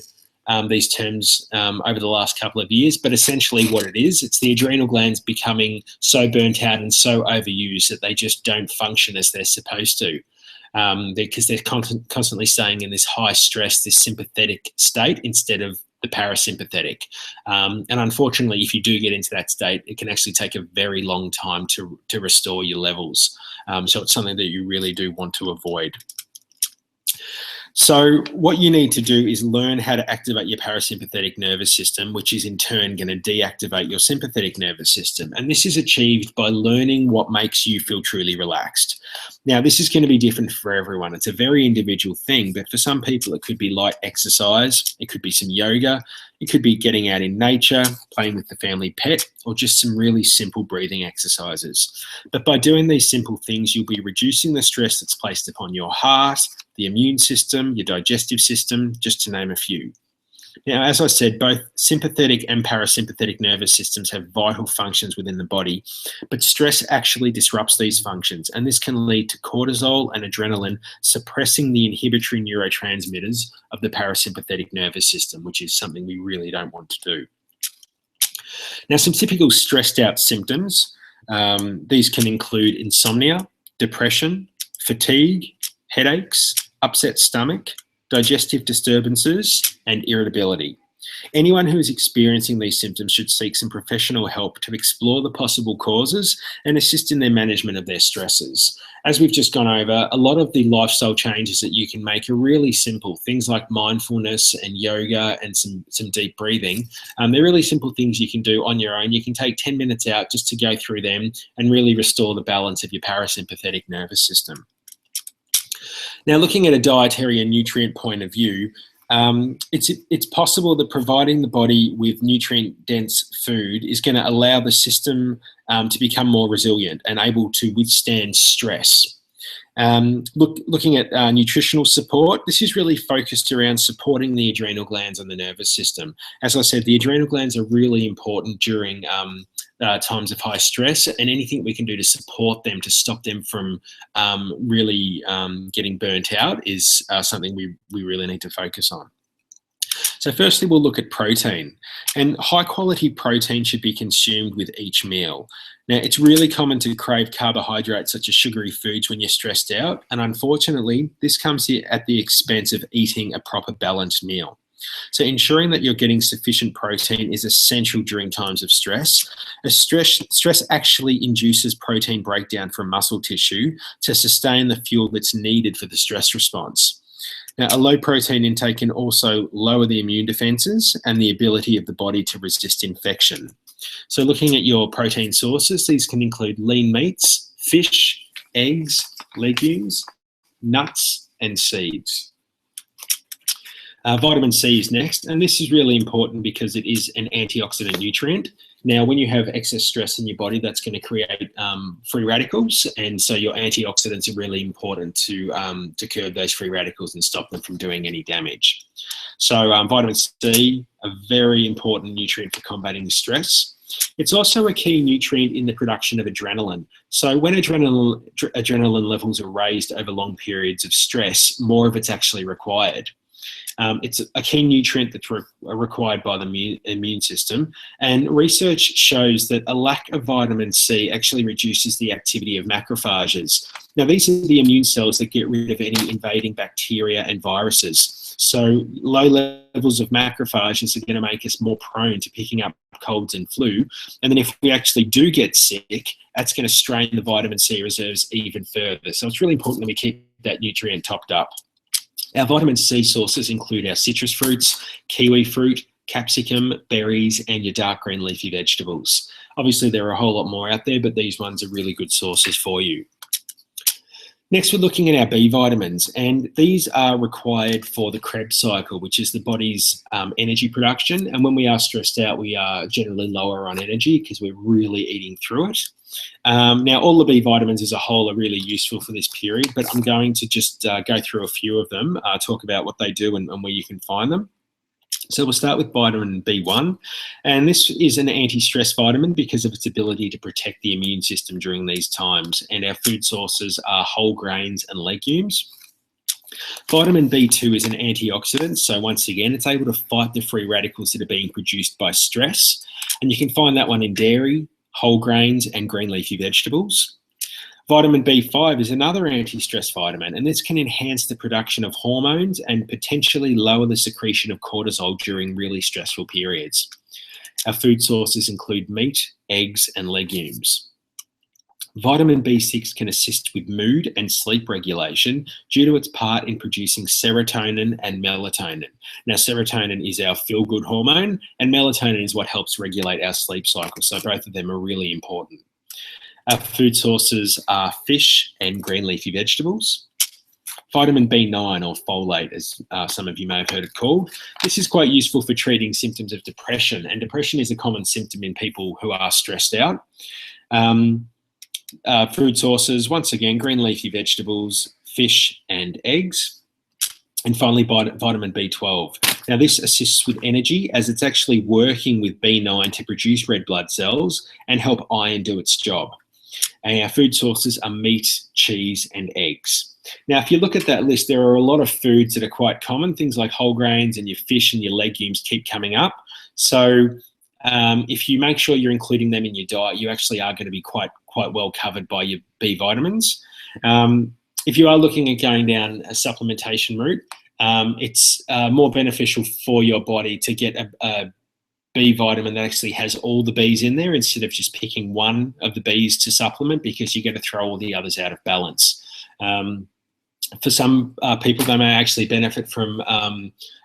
these terms over the last couple of years, but essentially what it is, it's the adrenal glands becoming so burnt out and so overused that they just don't function as they're supposed to, because they're constantly staying in this high stress, this sympathetic state instead of the parasympathetic. And unfortunately, if you do get into that state, it can actually take a very long time to restore your levels. So it's something that you really do want to avoid. So what you need to do is learn how to activate your parasympathetic nervous system, which is in turn going to deactivate your sympathetic nervous system. And this is achieved by learning what makes you feel truly relaxed. Now, this is going to be different for everyone. It's a very individual thing, but for some people, it could be light exercise. It could be some yoga. It could be getting out in nature, playing with the family pet, or just some really simple breathing exercises. But by doing these simple things, you'll be reducing the stress that's placed upon your heart, the immune system, your digestive system, just to name a few. Now, as I said, both sympathetic and parasympathetic nervous systems have vital functions within the body, but stress actually disrupts these functions, and this can lead to cortisol and adrenaline suppressing the inhibitory neurotransmitters of the parasympathetic nervous system, which is something we really don't want to do. Now, some typical stressed out symptoms, these can include insomnia, depression, fatigue, headaches, upset stomach, digestive disturbances, and irritability. Anyone who is experiencing these symptoms should seek some professional help to explore the possible causes and assist in their management of their stresses. As we've just gone over, a lot of the lifestyle changes that you can make are really simple. Things like mindfulness and yoga and some deep breathing. They're really simple things you can do on your own. You can take 10 minutes out just to go through them and really restore the balance of your parasympathetic nervous system. Now, looking at a dietary and nutrient point of view, it's possible that providing the body with nutrient-dense food is going to allow the system to become more resilient and able to withstand stress. Looking at nutritional support, this is really focused around supporting the adrenal glands and the nervous system. As I said, the adrenal glands are really important during times of high stress, and anything we can do to support them, to stop them from really getting burnt out, is something we really need to focus on. So firstly, we'll look at protein, and high quality protein should be consumed with each meal. Now, it's really common to crave carbohydrates such as sugary foods when you're stressed out, and unfortunately, this comes at the expense of eating a proper balanced meal. So ensuring that you're getting sufficient protein is essential during times of stress. Stress actually induces protein breakdown from muscle tissue to sustain the fuel that's needed for the stress response. Now, a low protein intake can also lower the immune defenses and the ability of the body to resist infection. So looking at your protein sources, these can include lean meats, fish, eggs, legumes, nuts, and seeds. Vitamin C is next, and this is really important because it is an antioxidant nutrient. Now, when you have excess stress in your body, that's going to create free radicals, and so your antioxidants are really important to curb those free radicals and stop them from doing any damage. So vitamin C, a very important nutrient for combating stress. It's also a key nutrient in the production of adrenaline. So when adrenaline levels are raised over long periods of stress, more of it's actually required. It's a key nutrient that's required by the immune system, and research shows that a lack of vitamin C actually reduces the activity of macrophages. Now, these are the immune cells that get rid of any invading bacteria and viruses. So low levels of macrophages are going to make us more prone to picking up colds and flu. And then if we actually do get sick, that's going to strain the vitamin C reserves even further. So it's really important that we keep that nutrient topped up. Our vitamin C sources include our citrus fruits, kiwi fruit, capsicum, berries, and your dark green leafy vegetables. Obviously, there are a whole lot more out there, but these ones are really good sources for you. Next, we're looking at our B vitamins, and these are required for the Krebs cycle, which is the body's energy production. And when we are stressed out, we are generally lower on energy because we're really eating through it. Now, all the B vitamins as a whole are really useful for this period, but I'm going to just go through a few of them, talk about what they do and where you can find them. So we'll start with vitamin B1, and this is an anti-stress vitamin because of its ability to protect the immune system during these times, and our food sources are whole grains and legumes. Vitamin B2 is an antioxidant, so once again, it's able to fight the free radicals that are being produced by stress, and you can find that one in dairy, whole grains, and green leafy vegetables. Vitamin B5 is another anti-stress vitamin, and this can enhance the production of hormones and potentially lower the secretion of cortisol during really stressful periods. Our food sources include meat, eggs, and legumes. Vitamin B6 can assist with mood and sleep regulation due to its part in producing serotonin and melatonin. Now, serotonin is our feel-good hormone, and melatonin is what helps regulate our sleep cycle, so both of them are really important. Our food sources are fish and green leafy vegetables. Vitamin B9, or folate, as some of you may have heard it called. This is quite useful for treating symptoms of depression, and depression is a common symptom in people who are stressed out. Food sources, once again, green leafy vegetables, fish and eggs. And finally, vitamin B12. Now, this assists with energy as it's actually working with B9 to produce red blood cells and help iron do its job. And our food sources are meat, cheese, and eggs. Now, if you look at that list, there are a lot of foods that are quite common. Things like whole grains and your fish and your legumes keep coming up. So if you make sure you're including them in your diet, you actually are going to be quite well covered by your B vitamins. if you are looking at going down a supplementation route, it's more beneficial for your body to get a B vitamin that actually has all the Bs in there instead of just picking one of the Bs to supplement, because you're going to throw all the others out of balance. For some people, they may actually benefit from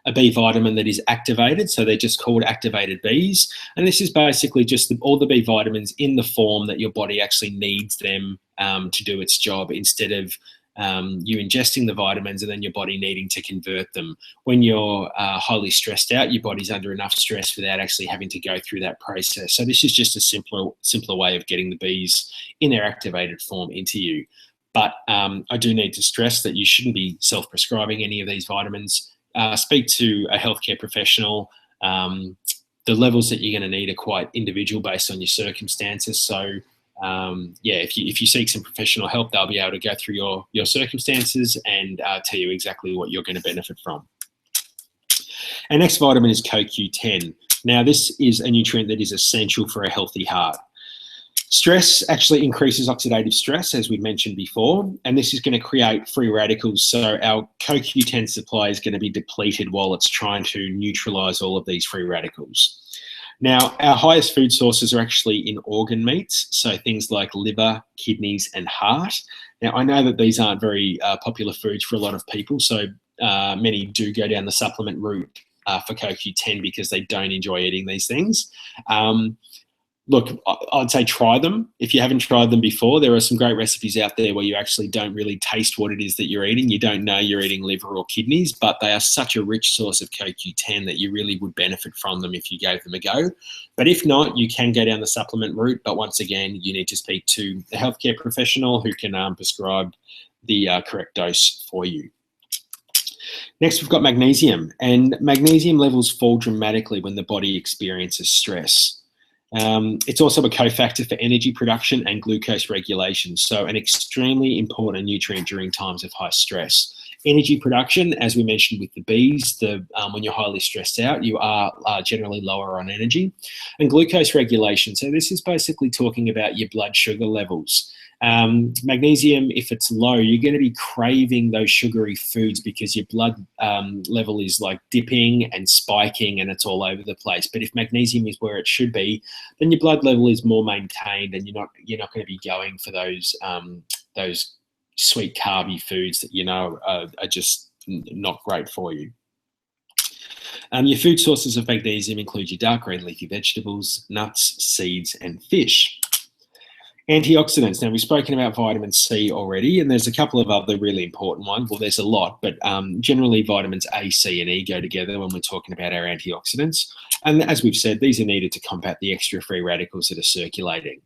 a B vitamin that is activated, so they're just called activated Bs, and this is basically just all the B vitamins in the form that your body actually needs them to do its job, instead of you ingesting the vitamins and then your body needing to convert them. When you're highly stressed out, your body's under enough stress without actually having to go through that process. So this is just a simpler way of getting the Bs in their activated form into you. But I do need to stress that you shouldn't be self-prescribing any of these vitamins. Speak to a healthcare professional. The levels that you're going to need are quite individual based on your circumstances. So yeah, if you seek some professional help, they'll be able to go through your circumstances and tell you exactly what you're going to benefit from. Our next vitamin is CoQ10. Now, this is a nutrient that is essential for a healthy heart. Stress actually increases oxidative stress, as we mentioned before, and this is going to create free radicals. So our CoQ10 supply is going to be depleted while it's trying to neutralize all of these free radicals. Now, our highest food sources are actually in organ meats, so things like liver, kidneys, and heart. Now, I know that these aren't very popular foods for a lot of people, so many do go down the supplement route for CoQ10 because they don't enjoy eating these things. Look, I'd say try them. If you haven't tried them before, there are some great recipes out there where you actually don't really taste what it is that you're eating. You don't know you're eating liver or kidneys, but they are such a rich source of CoQ10 that you really would benefit from them if you gave them a go. But if not, you can go down the supplement route. But once again, you need to speak to a healthcare professional who can prescribe the correct dose for you. Next, we've got magnesium, and magnesium levels fall dramatically when the body experiences stress. It's also a cofactor for energy production and glucose regulation, so an extremely important nutrient during times of high stress. Energy production, as we mentioned with the Bs, when you're highly stressed out, you are generally lower on energy. And glucose regulation, so this is basically talking about your blood sugar levels. Magnesium, if it's low, you're going to be craving those sugary foods because your blood level is like dipping and spiking and it's all over the place. But if magnesium is where it should be, then your blood level is more maintained and you're not going to be going for those sweet carby foods that you know are just not great for you. Your food sources of magnesium include your dark green leafy vegetables, nuts, seeds, and fish. Antioxidants. Now, we've spoken about vitamin C already, and there's a couple of other really important ones. Well, there's a lot, but generally vitamins A, C, and E go together when we're talking about our antioxidants. And as we've said, these are needed to combat the extra free radicals that are circulating.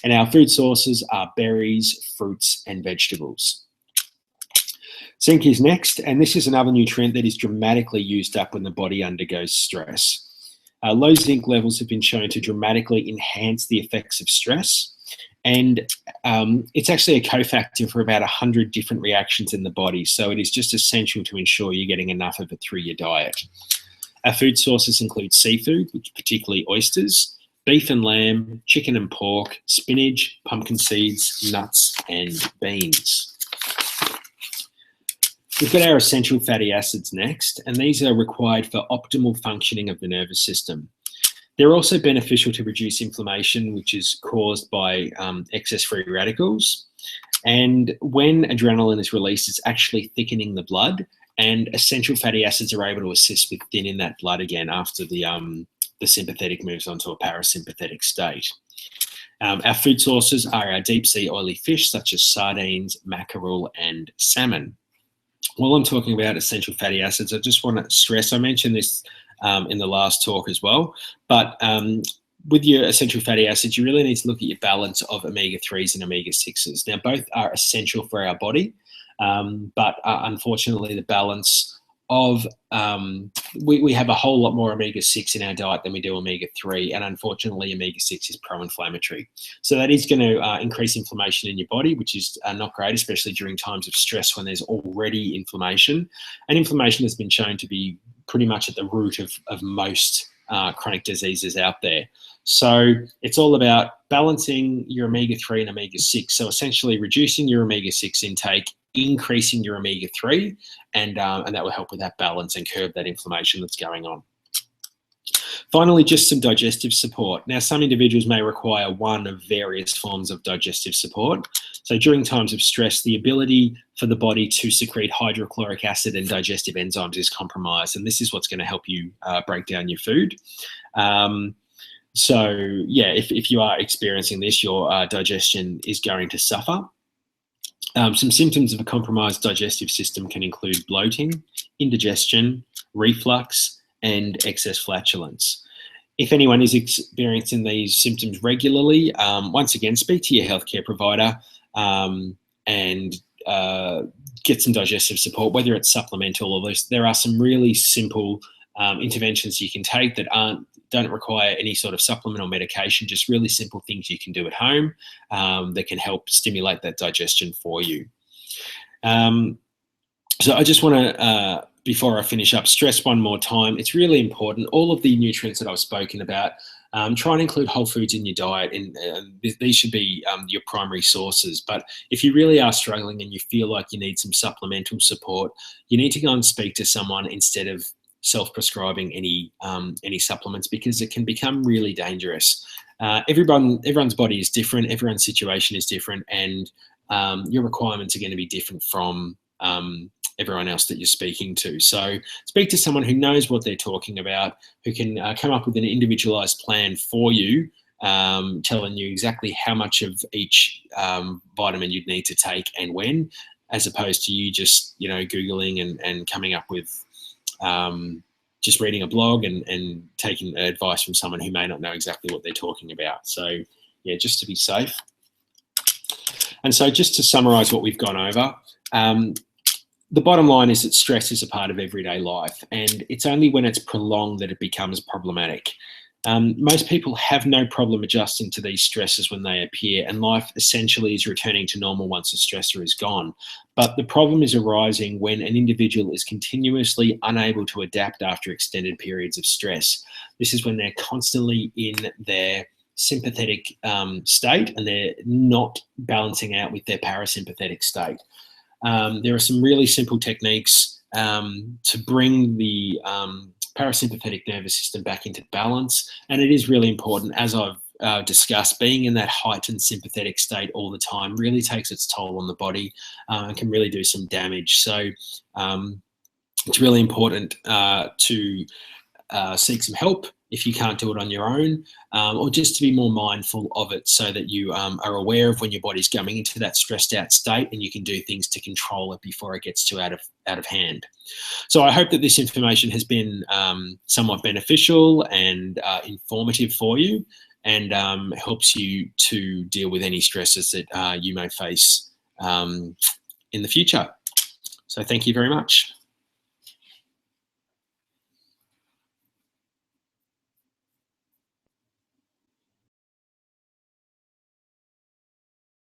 And our food sources are berries, fruits, and vegetables. Zinc is next, and this is another nutrient that is dramatically used up when the body undergoes stress. Low zinc levels have been shown to dramatically enhance the effects of stress. And it's actually a cofactor for about 100 different reactions in the body. So it is just essential to ensure you're getting enough of it through your diet. Our food sources include seafood, which particularly oysters, beef and lamb, chicken and pork, spinach, pumpkin seeds, nuts, and beans. We've got our essential fatty acids next, and these are required for optimal functioning of the nervous system. They're also beneficial to reduce inflammation, which is caused by excess free radicals. And when adrenaline is released, it's actually thickening the blood, and essential fatty acids are able to assist with thinning that blood again after the sympathetic moves onto a parasympathetic state. Our food sources are our deep sea oily fish, such as sardines, mackerel, and salmon. While I'm talking about essential fatty acids, I just want to stress, I mentioned this in the last talk as well, but with your essential fatty acids, you really need to look at your balance of omega-3s and omega-6s. Now, both are essential for our body, but unfortunately the balance of, we have a whole lot more omega-6 in our diet than we do omega-3, and unfortunately omega-6 is pro-inflammatory. So that is going to increase inflammation in your body, which is not great, especially during times of stress when there's already inflammation. And inflammation has been shown to be pretty much at the root of most chronic diseases out there. So it's all about balancing your omega-3 and omega-6. So essentially reducing your omega-6 intake increasing your omega-3, and that will help with that balance and curb that inflammation that's going on. Finally, just some digestive support. Now, some individuals may require one of various forms of digestive support. So during times of stress, the ability for the body to secrete hydrochloric acid and digestive enzymes is compromised, and this is what's going to help you break down your food. So yeah, if you are experiencing this, your digestion is going to suffer. Some symptoms of a compromised digestive system can include bloating, indigestion, reflux, and excess flatulence. If anyone is experiencing these symptoms regularly, once again, speak to your healthcare provider and get some digestive support, whether it's supplemental or there are some really simple interventions you can take that don't require any sort of supplement or medication, just really simple things you can do at home that can help stimulate that digestion for you. So I just want to, before I finish up, stress one more time, it's really important. All of the nutrients that I've spoken about, try and include whole foods in your diet, and these should be your primary sources. But if you really are struggling and you feel like you need some supplemental support, you need to go and speak to someone instead of self-prescribing any supplements, because it can become really dangerous. Everyone's body is different, everyone's situation is different, and your requirements are going to be different from everyone else that you're speaking to. So speak to someone who knows what they're talking about, who can come up with an individualized plan for you, telling you exactly how much of each vitamin you'd need to take and when, as opposed to you just, Googling and coming up with just reading a blog and taking advice from someone who may not know exactly what they're talking about. So yeah, just to be safe. And so just to summarize what we've gone over, the bottom line is that stress is a part of everyday life, and it's only when it's prolonged that it becomes problematic. Most people have no problem adjusting to these stresses when they appear, and life essentially is returning to normal once the stressor is gone. But the problem is arising when an individual is continuously unable to adapt after extended periods of stress. This is when they're constantly in their sympathetic state and they're not balancing out with their parasympathetic state. There are some really simple techniques to bring the parasympathetic nervous system back into balance, and it is really important, as I've discussed, being in that heightened sympathetic state all the time really takes its toll on the body and can really do some damage. So it's really important to seek some help if you can't do it on your own, or just to be more mindful of it so that you are aware of when your body's coming into that stressed out state, and you can do things to control it before it gets too out of hand. So I hope that this information has been somewhat beneficial and informative for you, and helps you to deal with any stresses that you may face in the future. So thank you very much.